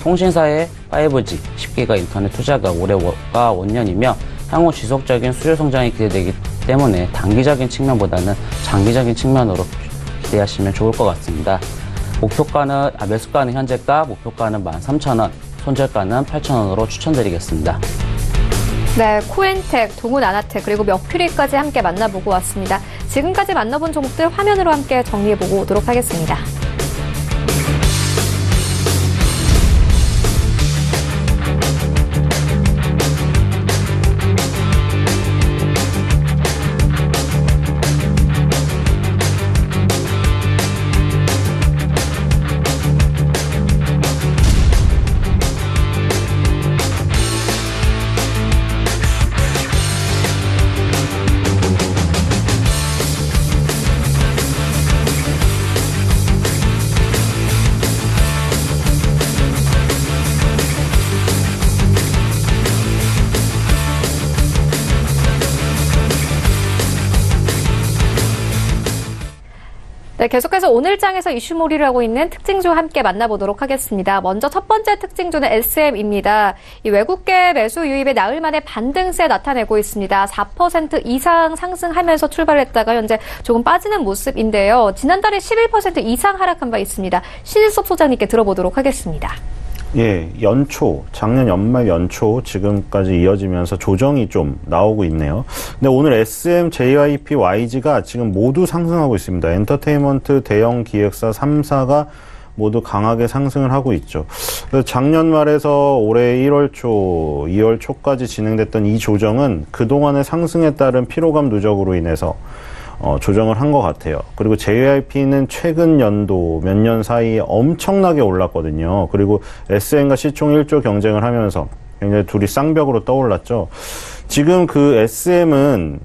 통신사의 5G 10기가 인터넷 투자가 올해가 원년이며 향후 지속적인 수요 성장이 기대되기 때문에 단기적인 측면보다는 장기적인 측면으로 기대하시면 좋을 것 같습니다. 매수가는 현재가, 목표가는 13,000원, 손절가는 8,000원으로 추천드리겠습니다. 네, 코엔텍, 동훈 아나텍, 그리고 머큐리까지 함께 만나보고 왔습니다. 지금까지 만나본 종목들 화면으로 함께 정리해보고 오도록 하겠습니다. 네, 계속해서 오늘 장에서 이슈몰이를 하고 있는 특징주 함께 만나보도록 하겠습니다. 먼저 첫 번째 특징주는 SM입니다. 이 외국계 매수 유입에 나흘 만에 반등세 나타내고 있습니다. 4% 이상 상승하면서 출발했다가 현재 조금 빠지는 모습인데요. 지난달에 11% 이상 하락한 바 있습니다. 신일섭 소장님께 들어보도록 하겠습니다. 예, 작년 연말 연초 지금까지 이어지면서 조정이 좀 나오고 있네요. 근데 오늘 SM, JYP, YG가 지금 모두 상승하고 있습니다. 엔터테인먼트 대형 기획사 3사가 모두 강하게 상승을 하고 있죠. 그래서 작년 말에서 올해 1월 초, 2월 초까지 진행됐던 이 조정은 그동안의 상승에 따른 피로감 누적으로 인해서 조정을 한 것 같아요. 그리고 JYP는 최근 연도 몇 년 사이에 엄청나게 올랐거든요. 그리고 SM과 시총 1조 경쟁을 하면서 굉장히 둘이 쌍벽으로 떠올랐죠. 지금 그 SM은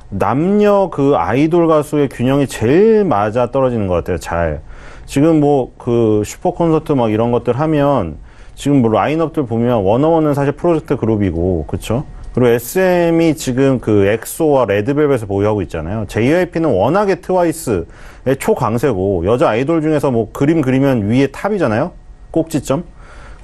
남녀 그 아이돌 가수의 균형이 제일 맞아 떨어지는 것 같아요. 지금 그 슈퍼 콘서트 막 이런 것들 하면 지금 라인업들 보면 워너원은 사실 프로젝트 그룹이고, 그쵸? 그리고 SM이 지금 그 엑소와 레드벨벳을 보유하고 있잖아요. JYP는 워낙에 트와이스의 초강세고 여자 아이돌 중에서 뭐 그림 그리면 위에 탑이잖아요. 꼭지점.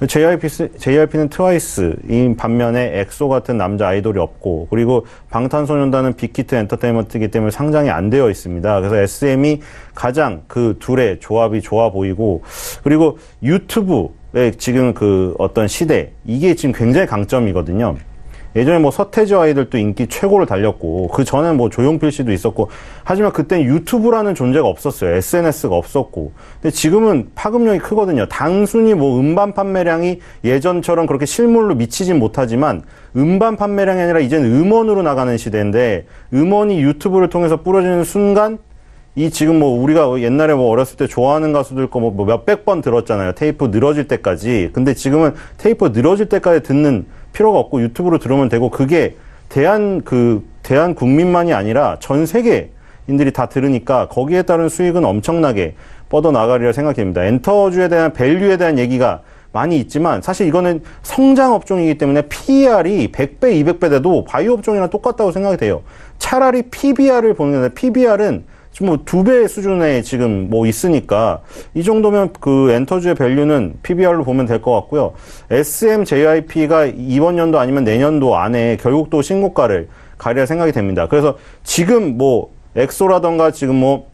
JYP는 트와이스인 반면에 엑소 같은 남자 아이돌이 없고, 그리고 방탄소년단은 빅히트 엔터테인먼트이기 때문에 상장이 안 되어 있습니다. 그래서 SM이 가장 그 둘의 조합이 좋아 보이고, 그리고 유튜브의 지금 그 어떤 시대, 이게 지금 굉장히 강점이거든요. 예전에 뭐 서태지 아이들도 인기 최고를 달렸고, 그 전엔 뭐 조용필 씨도 있었고, 하지만 그때는 유튜브라는 존재가 없었어요. SNS가 없었고. 근데 지금은 파급력이 크거든요. 단순히 뭐 음반 판매량이 예전처럼 그렇게 실물로 미치진 못하지만, 음반 판매량이 아니라 이제는 음원으로 나가는 시대인데, 음원이 유튜브를 통해서 뿌려지는 순간, 이 지금 뭐 우리가 옛날에 뭐 어렸을 때 좋아하는 가수들 거 뭐 몇백 번 들었잖아요. 테이프 늘어질 때까지. 근데 지금은 테이프 늘어질 때까지 듣는 필요가 없고 유튜브로 들으면 되고, 그게 대한 국민만이 아니라 전 세계인들이 다 들으니까 거기에 따른 수익은 엄청나게 뻗어나가리라 생각됩니다. 엔터주에 대한 밸류에 대한 얘기가 많이 있지만 사실 이거는 성장 업종이기 때문에 PER이 100배, 200배 돼도 바이오 업종이랑 똑같다고 생각이 돼요. 차라리 PBR을 보는 게, PBR은 지금 뭐 2배 수준에 지금 뭐 있으니까 이 정도면 그 엔터주의 밸류는 PBR로 보면 될 것 같고요. SM, JYP가 이번 연도 아니면 내년도 안에 결국 또 신고가를 가리할 생각이 됩니다. 그래서 지금 뭐 엑소라던가 지금 뭐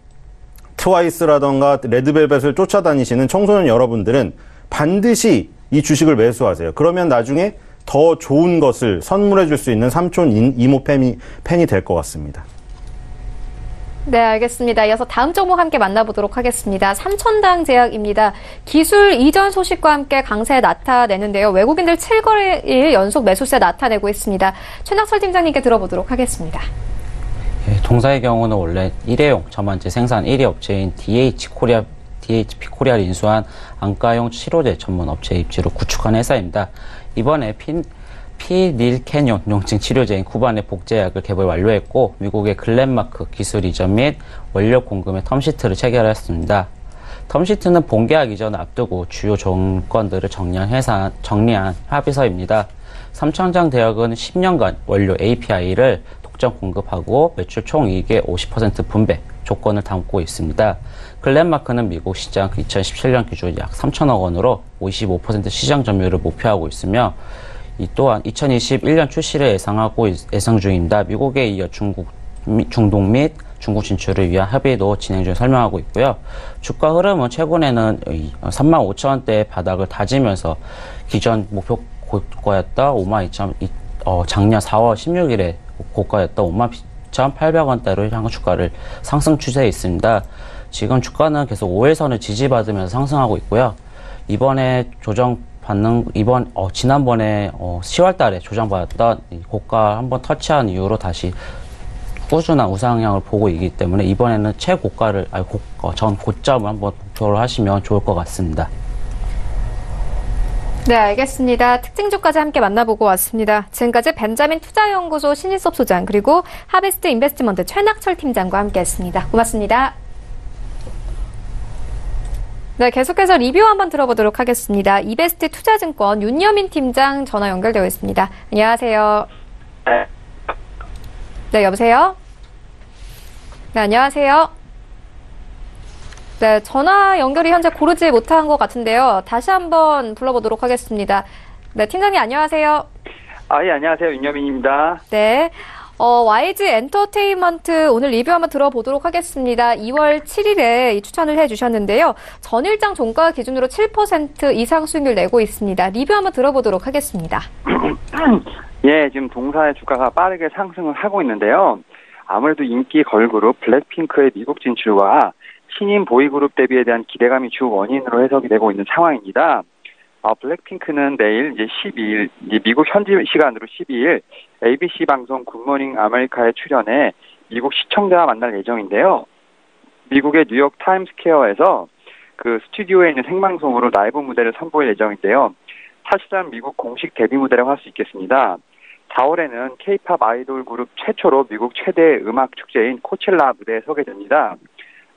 트와이스라던가 레드벨벳을 쫓아다니시는 청소년 여러분들은 반드시 이 주식을 매수하세요. 그러면 나중에 더 좋은 것을 선물해 줄 수 있는 삼촌 이모 팬이 될 것 같습니다. 네, 알겠습니다. 이어서 다음 종목 함께 만나보도록 하겠습니다. 삼천당 제약입니다. 기술 이전 소식과 함께 강세 나타내는데요. 외국인들 7거래일 연속 매수세 나타내고 있습니다. 최낙철 팀장님께 들어보도록 하겠습니다. 동사의 경우는 원래 일회용 저만제 생산 1위 업체인 DHP 코리아를 인수한 안과용 치료제 전문 업체 입지로 구축한 회사입니다. 이번에 피닐캐뇽 용증 치료제인 쿠반의 복제약을 개발 완료했고, 미국의 글렌마크 기술 이전 및 원료 공급의 텀시트를 체결했습니다. 텀시트는 본계약 이전을 앞두고 주요 조건들을 정리한 합의서입니다. 삼천장 대학은 10년간 원료 API를 독점 공급하고 매출 총이익의 50% 분배 조건을 담고 있습니다. 글렌마크는 미국 시장 2017년 기준 약 3천억 원으로 55% 시장 점유율을 목표하고 있으며, 이 또한 2021년 출시를 예상 중입니다. 미국에 이어 중동 및 중국 진출을 위한 협의도 진행 중 설명하고 있고요. 주가 흐름은 최근에는 35,000원대 바닥을 다지면서 기존 목표 고가였던 작년 4월 16일에 고가였던 52,800원대로 향후 주가를 상승 추세에 있습니다. 지금 주가는 계속 5일선을 지지받으면서 상승하고 있고요. 이번에 지난번에 10월 달에 조정받았던 고가 한번 터치한 이후로 다시 꾸준한 우상향을 보고 있기 때문에 이번에는 전 고점을 한번 목표로 하시면 좋을 것 같습니다. 네, 알겠습니다. 특징주까지 함께 만나보고 왔습니다. 지금까지 벤자민 투자연구소 신인섭 소장, 그리고 하베스트 인베스트먼트 최낙철 팀장과 함께했습니다. 고맙습니다. 네, 계속해서 리뷰 한번 들어보도록 하겠습니다. 이베스트 투자증권 윤여민 팀장 전화 연결되어 있습니다. 안녕하세요. 네, 여보세요? 네, 안녕하세요. 네, 전화 연결이 현재 고르지 못한 것 같은데요. 다시 한번 불러보도록 하겠습니다. 네, 팀장님 안녕하세요. 예, 안녕하세요. 윤여민입니다. 네. YG 엔터테인먼트 오늘 리뷰 한번 들어보도록 하겠습니다. 2월 7일에 추천을 해주셨는데요. 전일장 종가 기준으로 7% 이상 수익률 내고 있습니다. 리뷰 한번 들어보도록 하겠습니다. 예, 지금 동사의 주가가 빠르게 상승을 하고 있는데요. 아무래도 인기 걸그룹 블랙핑크의 미국 진출과 신인 보이그룹 데뷔에 대한 기대감이 주 원인으로 해석이 되고 있는 상황입니다. 블랙핑크는 내일 이제 12일, 미국 현지 시간으로 12일 ABC 방송 굿모닝 아메리카에 출연해 미국 시청자와 만날 예정인데요. 미국의 뉴욕 타임스퀘어에서 그 스튜디오에 있는 생방송으로 라이브 무대를 선보일 예정인데요. 사실상 미국 공식 데뷔 무대라고 할 수 있겠습니다. 4월에는 K-팝 아이돌 그룹 최초로 미국 최대 음악 축제인 코첼라 무대에 서게 됩니다.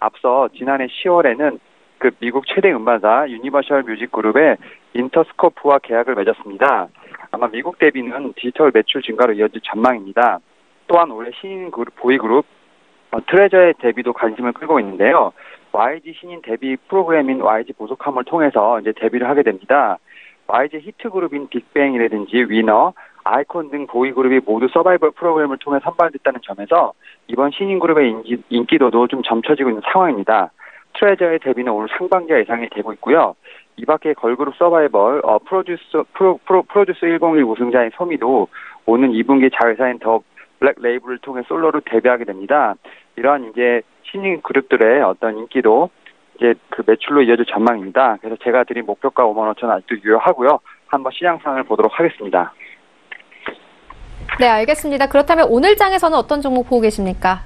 앞서 지난해 10월에는 그 미국 최대 음반사 유니버셜 뮤직 그룹의 인터스코프와 계약을 맺었습니다. 아마 미국 대비는 디지털 매출 증가로 이어질 전망입니다. 또한 올해 신인 보이그룹 트레저의 데뷔도 관심을 끌고 있는데요. YG 신인 데뷔 프로그램인 YG 보석함을 통해서 이제 데뷔를 하게 됩니다. YG 히트 그룹인 빅뱅이라든지 위너, 아이콘 등 보이그룹이 모두 서바이벌 프로그램을 통해 선발됐다는 점에서 이번 신인 그룹의 인기도도 좀 점쳐지고 있는 상황입니다. 트레저의 데뷔는 오늘 상반기에 예상이 되고 있고요. 이 밖에 걸그룹 서바이벌 프로듀스 101 우승자인 소미도 오는 2분기 자회사인 더 블랙 레이블을 통해 솔로로 데뷔하게 됩니다. 이러한 이제 신인 그룹들의 어떤 인기도 이제 그 매출로 이어질 전망입니다. 그래서 제가 드린 목표가 5만 5천 원 아직도 유효하고요. 한번 시장 상황을 보도록 하겠습니다. 네, 알겠습니다. 그렇다면 오늘 장에서는 어떤 종목 보고 계십니까?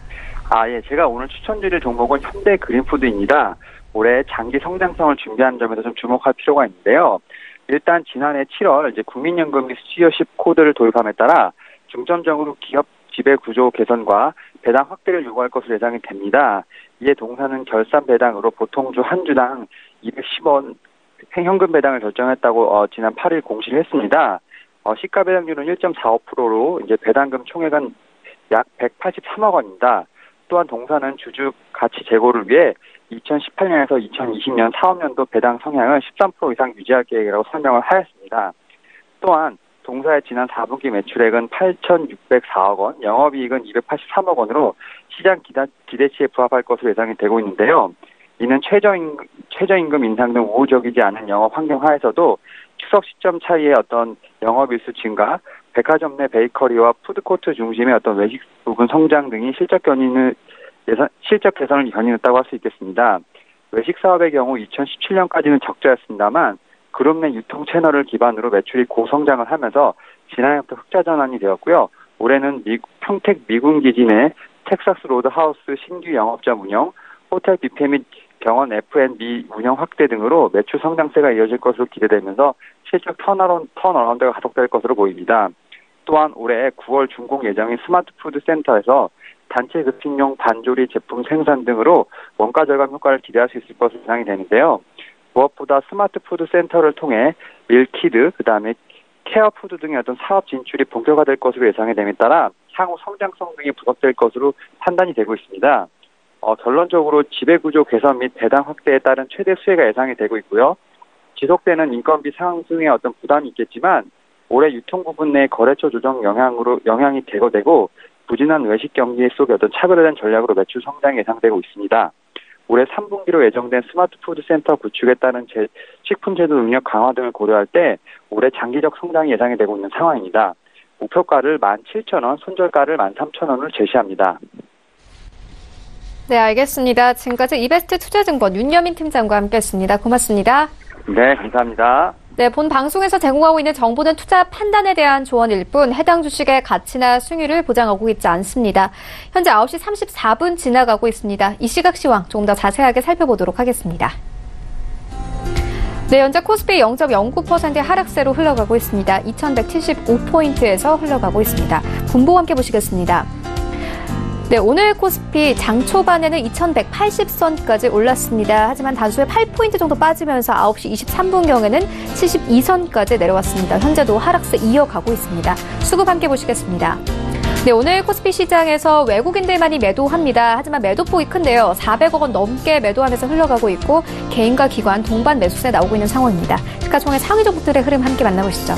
예. 제가 오늘 추천드릴 종목은 현대 그린푸드입니다. 올해 장기 성장성을 준비하는 점에서 좀 주목할 필요가 있는데요. 일단 지난해 7월 이제 국민연금이 스튜어십 코드를 도입함에 따라 중점적으로 기업 지배 구조 개선과 배당 확대를 요구할 것으로 예상이 됩니다. 이에 동사는 결산 배당으로 보통주 한 주당 210원 현금 배당을 결정했다고 지난 8일 공시를 했습니다. 시가 배당률은 1.45%로 이제 배당금 총액은 약 183억 원입니다. 또한 동사는 주주 가치 제고를 위해 2018년에서 2020년 사업년도 배당 성향을 13% 이상 유지할 계획이라고 설명을 하였습니다. 또한 동사의 지난 4분기 매출액은 8,604억 원, 영업이익은 283억 원으로 시장 기대치에 부합할 것으로 예상이 되고 있는데요. 이는 최저임금 인상 등 우호적이지 않은 영업 환경 하에서도 추석 시점 차이의 어떤 영업일수 증가, 백화점 내 베이커리와 푸드코트 중심의 어떤 외식 부분 성장 등이 실적 개선을 견인했다고 할 수 있겠습니다. 외식 사업의 경우 2017년까지는 적자였습니다만 그룹 내 유통 채널을 기반으로 매출이 고성장을 하면서 지난해부터 흑자 전환이 되었고요. 올해는 평택 미군 기지 내 텍사스 로드하우스 신규 영업점 운영, 호텔 뷔페 및 병원 F&B 운영 확대 등으로 매출 성장세가 이어질 것으로 기대되면서 실적 턴어라운드가 가속될 것으로 보입니다. 또한 올해 9월 준공 예정인 스마트푸드 센터에서 단체 급식용 반조리 제품 생산 등으로 원가 절감 효과를 기대할 수 있을 것으로 예상이 되는데요. 무엇보다 스마트푸드 센터를 통해 밀키드, 그다음에 케어푸드 등의 어떤 사업 진출이 본격화될 것으로 예상이 됨에 따라 향후 성장성 등이 부각될 것으로 판단이 되고 있습니다. 결론적으로 지배구조 개선 및 배당 확대에 따른 최대 수혜가 예상이 되고 있고요. 지속되는 인건비 상승의 어떤 부담이 있겠지만 올해 유통 부분 내 거래처 조정 영향이 제거되고 부진한 외식 경기 속의 어떤 차별화된 전략으로 매출 성장이 예상되고 있습니다. 올해 3분기로 예정된 스마트푸드 센터 구축에 따른 식품제도 능력 강화 등을 고려할 때 올해 장기적 성장이 예상이 되고 있는 상황입니다. 목표가를 17,000원, 손절가를 13,000원을 제시합니다. 네, 알겠습니다. 지금까지 이베스트 투자증권 윤여민 팀장과 함께했습니다. 고맙습니다. 네, 감사합니다. 네, 본 방송에서 제공하고 있는 정보는 투자 판단에 대한 조언일 뿐 해당 주식의 가치나 수익률을 보장하고 있지 않습니다. 현재 9시 34분 지나가고 있습니다. 이 시각 시황 조금 더 자세하게 살펴보도록 하겠습니다. 네, 현재 코스피 0.09%의 하락세로 흘러가고 있습니다. 2175포인트에서 흘러가고 있습니다. 분봉 함께 보시겠습니다. 네, 오늘 코스피 장 초반에는 2180선까지 올랐습니다. 하지만 단수에 8포인트 정도 빠지면서 9시 23분경에는 72선까지 내려왔습니다. 현재도 하락세 이어가고 있습니다. 수급 함께 보시겠습니다. 네, 오늘 코스피 시장에서 외국인들만이 매도합니다. 하지만 매도폭이 큰데요. 400억 원 넘게 매도하면서 흘러가고 있고 개인과 기관 동반 매수세 나오고 있는 상황입니다. 시가총액 상위 종목들의 흐름 함께 만나보시죠.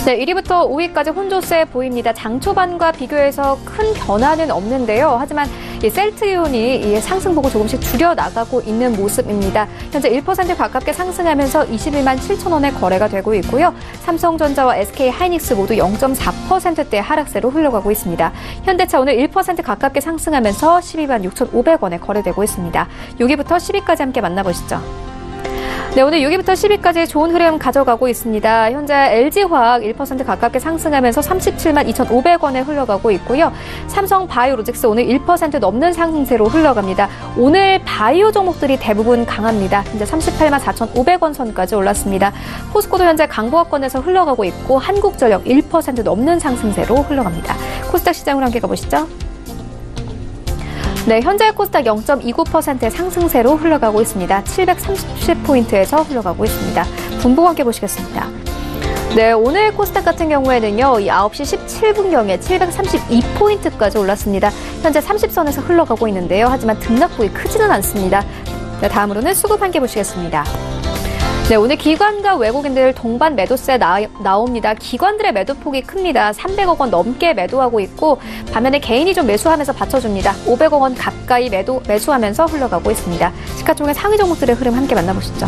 네, 1위부터 5위까지 혼조세 보입니다. 장 초반과 비교해서 큰 변화는 없는데요. 하지만 이 셀트리온이 상승폭을 조금씩 줄여나가고 있는 모습입니다. 현재 1% 가깝게 상승하면서 21만 7천 원에 거래가 되고 있고요. 삼성전자와 SK하이닉스 모두 0.4%대 하락세로 흘러가고 있습니다. 현대차 오늘 1% 가깝게 상승하면서 12만 6,500원에 거래되고 있습니다. 6위부터 10위까지 함께 만나보시죠. 네, 오늘 6위부터 10위까지 좋은 흐름 가져가고 있습니다. 현재 LG화학 1% 가깝게 상승하면서 37만 2,500원에 흘러가고 있고요. 삼성바이오로직스 오늘 1% 넘는 상승세로 흘러갑니다. 오늘 바이오 종목들이 대부분 강합니다. 현재 38만 4,500원 선까지 올랐습니다. 포스코도 현재 강보합권에서 흘러가고 있고 한국전력 1% 넘는 상승세로 흘러갑니다. 코스닥 시장으로 함께 가보시죠. 네, 현재 코스닥 0.29%의 상승세로 흘러가고 있습니다. 730포인트에서 흘러가고 있습니다. 분봉 함께 보시겠습니다. 네, 오늘 코스닥 같은 경우에는요, 이 9시 17분경에 732포인트까지 올랐습니다. 현재 30선에서 흘러가고 있는데요. 하지만 등락폭이 크지는 않습니다. 네, 다음으로는 수급 한개 보시겠습니다. 네, 오늘 기관과 외국인들 동반 매도세 나옵니다. 기관들의 매도폭이 큽니다. 300억 원 넘게 매도하고 있고 반면에 개인이 좀 매수하면서 받쳐줍니다. 500억 원 가까이 매수하면서 흘러가고 있습니다. 시가총액 상위 종목들의 흐름 함께 만나보시죠.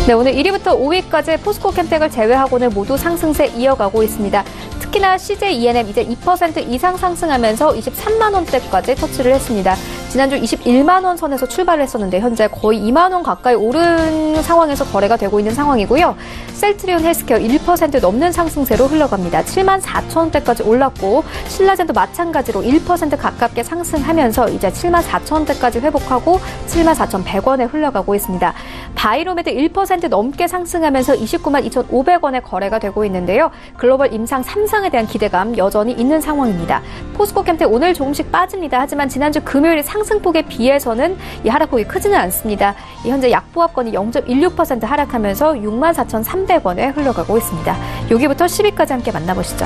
네, 오늘 1위부터 5위까지 포스코캠텍을 제외하고는 모두 상승세 이어가고 있습니다. 특히나 CJ E&M 이제 2% 이상 상승하면서 23만 원대까지 터치를 했습니다. 지난주 21만 원 선에서 출발을 했었는데 현재 거의 2만 원 가까이 오른 상황에서 거래가 되고 있는 상황이고요. 셀트리온 헬스케어 1% 넘는 상승세로 흘러갑니다. 7만 4천 원대까지 올랐고 신라젠도 마찬가지로 1% 가깝게 상승하면서 이제 7만 4천 원대까지 회복하고 7만 4,100원에 흘러가고 있습니다. 바이로메드 1% 넘게 상승하면서 29만 2,500원에 거래가 되고 있는데요. 글로벌 임상 3상에 대한 기대감 여전히 있는 상황입니다. 포스코캠텍 오늘 조금씩 빠집니다. 하지만 지난주 금요일에 상승폭에 비해서는 이 하락폭이 크지는 않습니다. 현재 약보합권이 0.16% 하락하면서 64,300원에 흘러가고 있습니다. 6위부터 10위까지 함께 만나보시죠.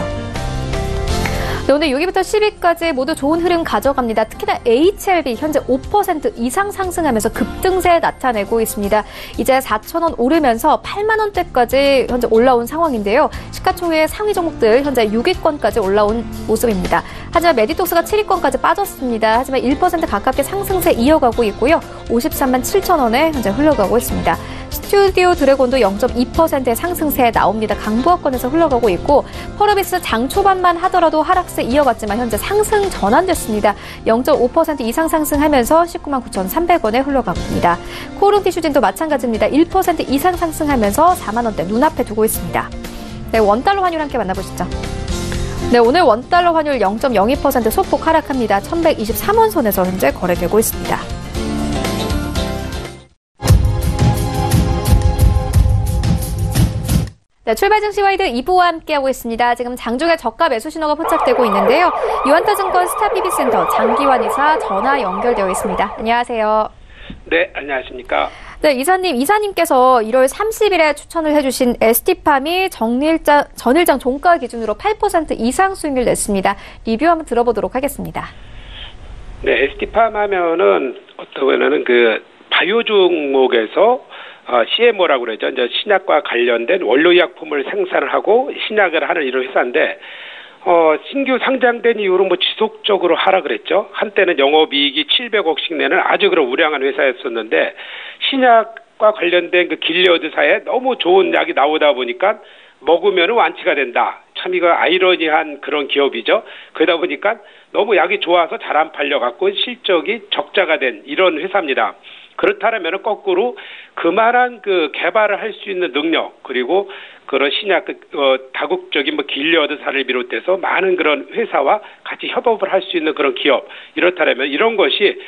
네, 오늘 6위부터 10위까지 모두 좋은 흐름 가져갑니다. 특히나 HLB 현재 5% 이상 상승하면서 급등세 나타내고 있습니다. 이제 4,000원 오르면서 8만 원대까지 현재 올라온 상황인데요. 시가총액 상위 종목들 현재 6위권까지 올라온 모습입니다. 하지만 메디톡스가 7위권까지 빠졌습니다. 하지만 1% 가깝게 상승세 이어가고 있고요. 53만 7천 원에 현재 흘러가고 있습니다. 스튜디오 드래곤도 0.2%의 상승세 나옵니다. 강보합권에서 흘러가고 있고 펄어비스 장 초반만 하더라도 하락세 이어갔지만 현재 상승 전환됐습니다. 0.5% 이상 상승하면서 19만 9,300원에 흘러갑니다. 코오롱티슈진도 마찬가지입니다. 1% 이상 상승하면서 4만 원대 눈앞에 두고 있습니다. 네, 원달러 환율 함께 만나보시죠. 네, 오늘 원달러 환율 0.02% 소폭 하락합니다. 1,123원 선에서 현재 거래되고 있습니다. 네, 출발 증시 와이드 2부와 함께하고 있습니다. 지금 장중에 저가 매수 신호가 포착되고 있는데요. 유한타증권 스타PB센터 장기환 이사 전화 연결되어 있습니다. 안녕하세요. 네, 안녕하십니까. 네, 이사님께서 1월 30일에 추천을 해주신 ST팜이 전일장 종가 기준으로 8% 이상 수익률 냈습니다. 리뷰 한번 들어보도록 하겠습니다. 네, ST팜 하면은 어떻게 보면은 그 바이오 종목에서 CMO라고 그러죠. 이제 신약과 관련된 원료의약품을 생산을 하고 신약을 하는 이런 회사인데, 신규 상장된 이후로 뭐 지속적으로 하락을 했죠. 한때는 영업이익이 700억씩 내는 아주 그런 우량한 회사였었는데, 신약과 관련된 그 길리어드사에 너무 좋은 약이 나오다 보니까 먹으면 완치가 된다. 참 이거 아이러니한 그런 기업이죠. 그러다 보니까 너무 약이 좋아서 잘 안 팔려갖고 실적이 적자가 된 이런 회사입니다. 그렇다면 거꾸로 그만한 그 개발을 할 수 있는 능력, 그리고 그런 신약 다국적인 뭐 길리어드사를 비롯해서 많은 그런 회사와 같이 협업을 할 수 있는 그런 기업, 이렇다면 이런 것이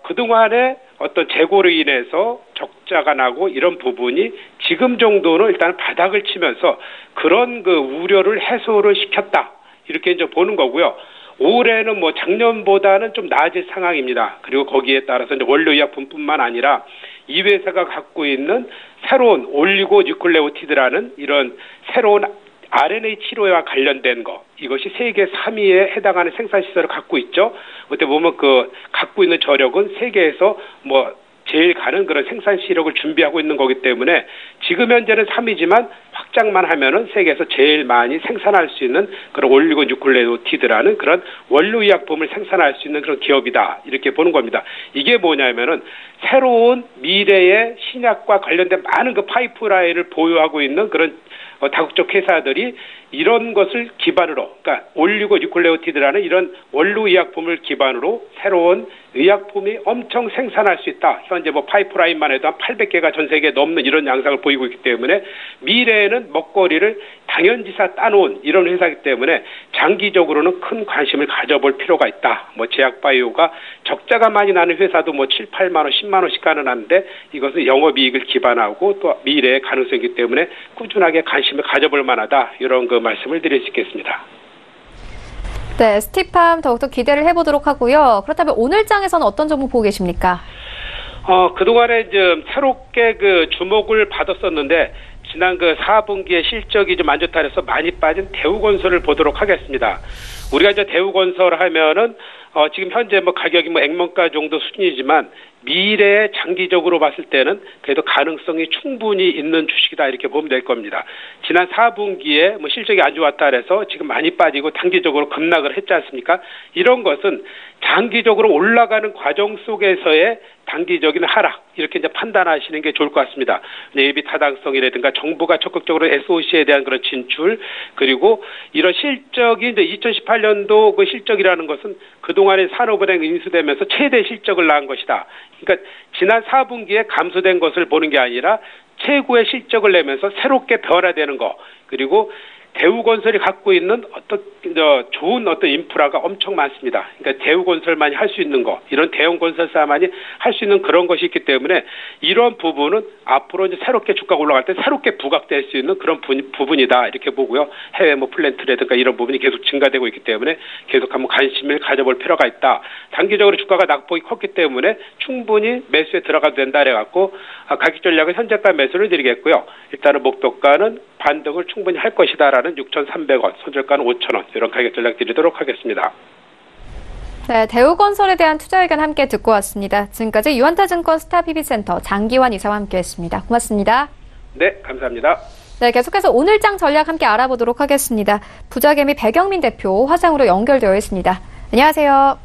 그동안에 어떤 재고로 인해서 적자가 나고 이런 부분이 지금 정도는 일단 바닥을 치면서 그런 그 우려를 해소를 시켰다, 이렇게 이제 보는 거고요. 올해는 뭐 작년보다는 좀 나아질 상황입니다. 그리고 거기에 따라서 이제 원료의약품뿐만 아니라 이 회사가 갖고 있는 새로운 올리고뉴클레오티드라는 이런 새로운 RNA 치료와 관련된 거, 이것이 세계 3위에 해당하는 생산시설을 갖고 있죠. 어떻게 보면 그 갖고 있는 저력은 세계에서 뭐 제일 가는 그런 생산 시력을 준비하고 있는 거기 때문에 지금 현재는 3위지만 확장만 하면은 세계에서 제일 많이 생산할 수 있는 그런 올리고뉴클레오티드라는 그런 원료의약품을 생산할 수 있는 그런 기업이다, 이렇게 보는 겁니다. 이게 뭐냐면은 새로운 미래의 신약과 관련된 많은 그 파이프라인을 보유하고 있는 그런 다국적 회사들이 이런 것을 기반으로, 그러니까 올리고뉴클레오티드라는 이런 원료의약품을 기반으로 새로운 의약품이 엄청 생산할 수 있다. 현재 뭐 파이프라인만 해도 한 800개가 전 세계에 넘는 이런 양상을 보이고 있기 때문에 미래에는 먹거리를 당연지사 따놓은 이런 회사이기 때문에 장기적으로는 큰 관심을 가져볼 필요가 있다. 뭐 제약바이오가 적자가 많이 나는 회사도 뭐 7, 8만 원, 10만 원씩 가는 한데 이것은 영업이익을 기반하고 또 미래의 가능성이기 때문에 꾸준하게 관심을 가져볼 만하다. 이런 그 말씀을 드릴 수 있겠습니다. 네, ST팜 더욱더 기대를 해보도록 하고요. 그렇다면 오늘 장에서는 어떤 종목 보고 계십니까? 그동안에 이제 새롭게 그 주목을 받았었는데 지난 그 4분기에 실적이 좀 안 좋다 해서 많이 빠진 대우건설을 보도록 하겠습니다. 우리가 이제 대우건설 하면은 지금 현재 뭐 가격이 뭐 액면가 정도 수준이지만 미래에 장기적으로 봤을 때는 그래도 가능성이 충분히 있는 주식이다 이렇게 보면 될 겁니다. 지난 4분기에 뭐 실적이 안 좋았다 그래서 지금 많이 빠지고 단기적으로 급락을 했지 않습니까? 이런 것은 장기적으로 올라가는 과정 속에서의 단기적인 하락 이렇게 이제 판단하시는 게 좋을 것 같습니다. 예비 타당성이라든가 정부가 적극적으로 SOC에 대한 그런 진출 그리고 이런 실적이 이제 2018년도 그 실적이라는 것은 그동안에 산업은행 인수되면서 최대 실적을 낳은 것이다. 그러니까 지난 4분기에 감소된 것을 보는 게 아니라 최고의 실적을 내면서 새롭게 변화되는 거 그리고 대우건설이 갖고 있는 좋은 인프라가 엄청 많습니다. 그러니까 대우건설만이 할 수 있는 거, 이런 대형 건설사만이 할 수 있는 그런 것이 있기 때문에 이런 부분은 앞으로 이제 새롭게 주가가 올라갈 때 새롭게 부각될 수 있는 그런 부분이다 이렇게 보고요. 해외 뭐 플랜트라든가 이런 부분이 계속 증가되고 있기 때문에 계속 한번 관심을 가져볼 필요가 있다. 단기적으로 주가가 낙폭이 컸기 때문에 충분히 매수에 들어가도 된다 그래갖고 가격 전략은 현재가 매수를 드리겠고요. 일단은 목표가는 반등을 충분히 할 것이다라는 6,300원, 손절가는 5,000원 이런 가격 전략 드리도록 하겠습니다. 네, 대우건설에 대한 투자 의견 함께 듣고 왔습니다. 지금까지 유한타증권 스타PB센터 장기환 이사와 함께했습니다. 고맙습니다. 네, 감사합니다. 네, 계속해서 오늘장 전략 함께 알아보도록 하겠습니다. 부자개미 배경민 대표 화상으로 연결되어 있습니다. 안녕하세요.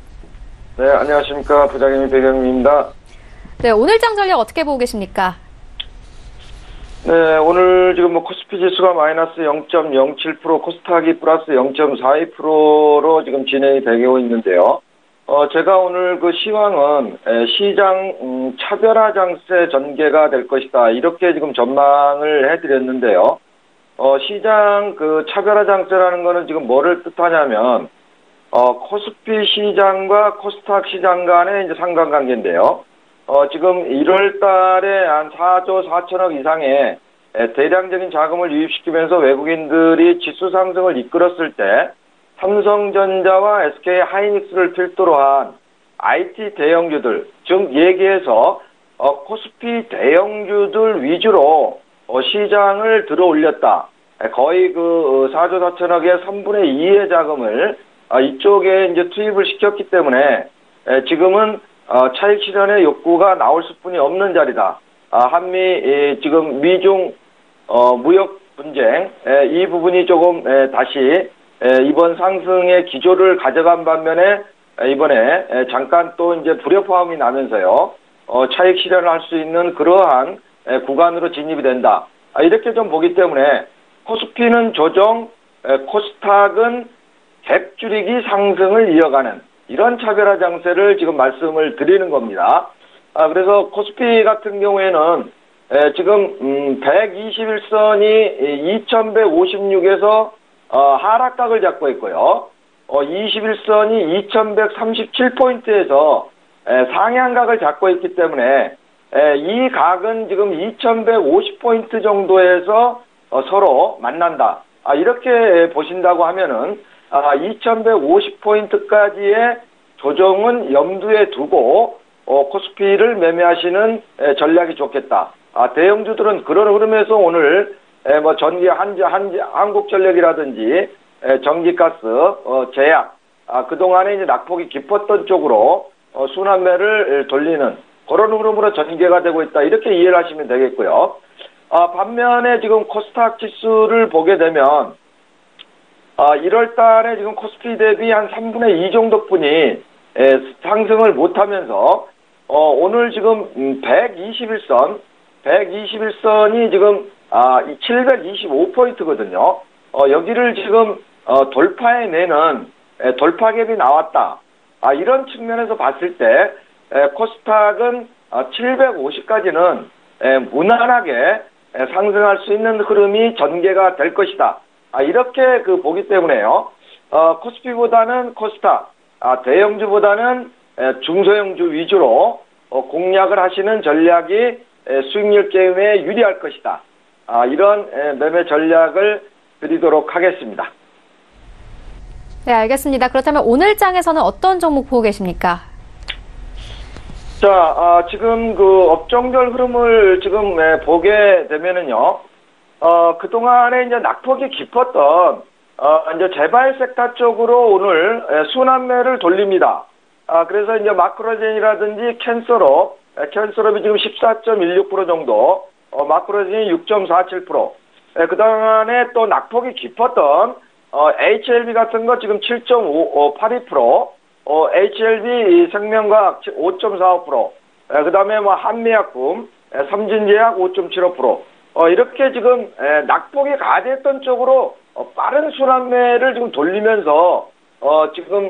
네, 안녕하십니까. 부자개미 배경민입니다. 네, 오늘장 전략 어떻게 보고 계십니까? 네, 오늘 지금 뭐 코스피 지수가 마이너스 0.07%, 코스닥이 플러스 0.42%로 지금 진행이 되고 있는데요. 제가 오늘 그 시황은 시장 차별화 장세 전개가 될 것이다. 이렇게 지금 전망을 해드렸는데요. 시장 그 차별화 장세라는 거는 지금 뭐를 뜻하냐면, 코스피 시장과 코스닥 시장 간의 이제 상관관계인데요. 지금 1월 달에 한 4조 4천억 이상의 대량적인 자금을 유입시키면서 외국인들이 지수 상승을 이끌었을 때 삼성전자와 SK 하이닉스를 필두로 한 IT 대형주들, 즉 얘기해서 코스피 대형주들 위주로 시장을 들어 올렸다. 거의 그 4조 4천억의 3분의 2의 자금을 이쪽에 이제 투입을 시켰기 때문에 지금은 차익 실현의 욕구가 나올 수뿐이 없는 자리다. 한미 지금 미중 무역 분쟁 이 부분이 조금 다시 이번 상승의 기조를 가져간 반면에 이번에 잠깐 또 이제 불협화음이 나면서요. 차익 실현을 할 수 있는 그러한 구간으로 진입이 된다. 이렇게 좀 보기 때문에 코스피는 조정, 코스닥은 갭 줄이기 상승을 이어가는 이런 차별화 장세를 지금 말씀을 드리는 겁니다. 그래서 코스피 같은 경우에는 지금 121선이 2156에서 하락각을 잡고 있고요. 21선이 2137포인트에서 상향각을 잡고 있기 때문에 이 각은 지금 2150포인트 정도에서 서로 만난다. 이렇게 보신다고 하면은 2150포인트까지의 조정은 염두에 두고 코스피를 매매하시는 전략이 좋겠다. 대형주들은 그런 흐름에서 오늘 뭐 전기 한국전력이라든지 전기가스, 제약 그동안에 이제 낙폭이 깊었던 쪽으로 순환매를 돌리는 그런 흐름으로 전개가 되고 있다. 이렇게 이해를 하시면 되겠고요. 반면에 지금 코스닥 지수를 보게 되면 1월 달에 지금 코스피 대비 한 3분의 2 정도뿐이 상승을 못하면서 오늘 지금 121선이 지금 725포인트거든요. 여기를 지금 돌파해내는 돌파갭이 나왔다. 이런 측면에서 봤을 때 코스닥은 750까지는 무난하게 상승할 수 있는 흐름이 전개가 될 것이다. 이렇게 보기 때문에요. 코스피보다는 코스닥, 대형주보다는 중소형주 위주로 공략을 하시는 전략이 수익률 게임에 유리할 것이다. 이런 매매 전략을 드리도록 하겠습니다. 네, 알겠습니다. 그렇다면 오늘 장에서는 어떤 종목 보고 계십니까? 자, 지금 그 업종별 흐름을 지금 보게 되면은요. 그동안에 이제 낙폭이 깊었던, 이제 재발 섹터 쪽으로 오늘 순환매를 돌립니다. 그래서 이제 마크로젠이라든지 캔서롭이 지금 14.16% 정도, 마크로젠이 6.47%, 그동안에 또 낙폭이 깊었던, HLB 같은 거 지금 7.82%, HLB 생명과학 5.45%, 그 다음에 뭐 한미약품, 삼진제약 5.75%, 이렇게 지금 낙폭이 가득했던 쪽으로 빠른 순환매를 지금 돌리면서 지금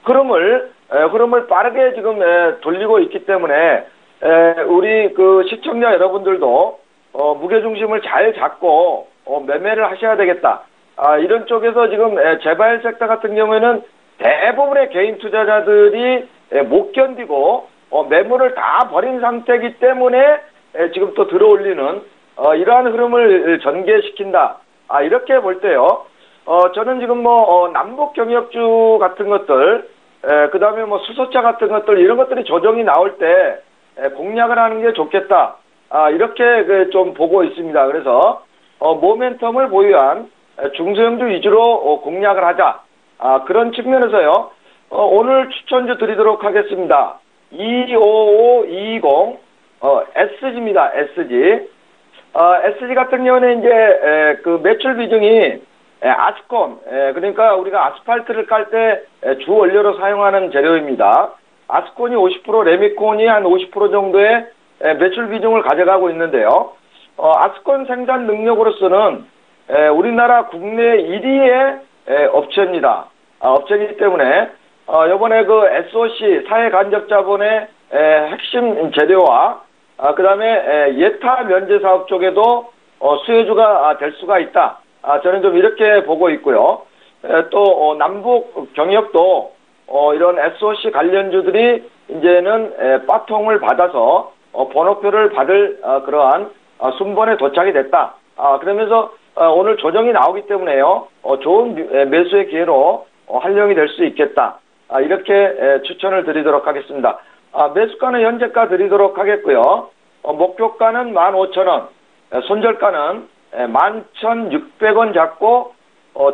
흐름을 빠르게 지금 돌리고 있기 때문에 우리 그 시청자 여러분들도 무게중심을 잘 잡고 매매를 하셔야 되겠다. 이런 쪽에서 지금 재발 섹터 같은 경우에는 대부분의 개인 투자자들이 못 견디고 매물을 다 버린 상태이기 때문에 지금 또 들어올리는 이러한 흐름을 전개시킨다. 이렇게 볼 때요. 저는 지금 남북 경협주 같은 것들, 그 다음에 수소차 같은 것들, 이런 것들이 조정이 나올 때 공략을 하는 게 좋겠다. 이렇게 좀 보고 있습니다. 그래서 모멘텀을 보유한 중소형주 위주로 공략을 하자. 그런 측면에서요. 오늘 추천주 드리도록 하겠습니다. 25520 SG입니다. SG. SG 같은 경우는 이제 그 매출 비중이 아스콘, 그러니까 우리가 아스팔트를 깔 때 주 원료로 사용하는 재료입니다. 아스콘이 50%, 레미콘이 한 50% 정도의 매출 비중을 가져가고 있는데요. 아스콘 생산 능력으로서는 우리나라 국내 1위의 업체입니다. 업체이기 때문에 이번에 그 SOC 사회 간접 자본의 핵심 재료와 그 다음에 예타 면제 사업 쪽에도 수혜주가 될 수가 있다. 저는 좀 이렇게 보고 있고요. 또 남북 경협도 이런 SOC 관련주들이 이제는 빠통을 받아서 번호표를 받을 그러한 순번에 도착이 됐다. 그러면서 오늘 조정이 나오기 때문에요. 좋은 매수의 기회로 활용이 될 수 있겠다. 이렇게 추천을 드리도록 하겠습니다. 매수가는 현재가 드리도록 하겠고요. 목표가는 15,000원, 손절가는 11,600원 잡고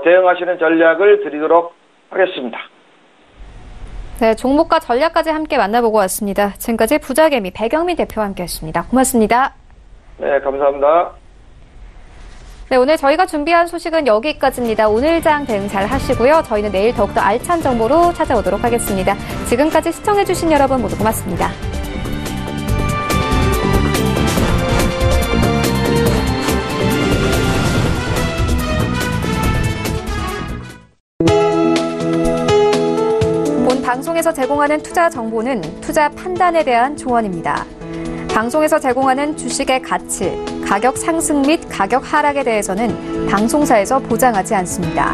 대응하시는 전략을 드리도록 하겠습니다. 네, 종목과 전략까지 함께 만나보고 왔습니다. 지금까지 부자개미 배경민 대표와 함께했습니다. 고맙습니다. 네, 감사합니다. 네, 오늘 저희가 준비한 소식은 여기까지입니다. 오늘장 대응 잘 하시고요. 저희는 내일 더욱더 알찬 정보로 찾아오도록 하겠습니다. 지금까지 시청해주신 여러분 모두 고맙습니다. 본 방송에서 제공하는 투자 정보는 투자 판단에 대한 조언입니다. 방송에서 제공하는 주식의 가치, 가격 상승 및 가격 하락에 대해서는 방송사에서 보장하지 않습니다.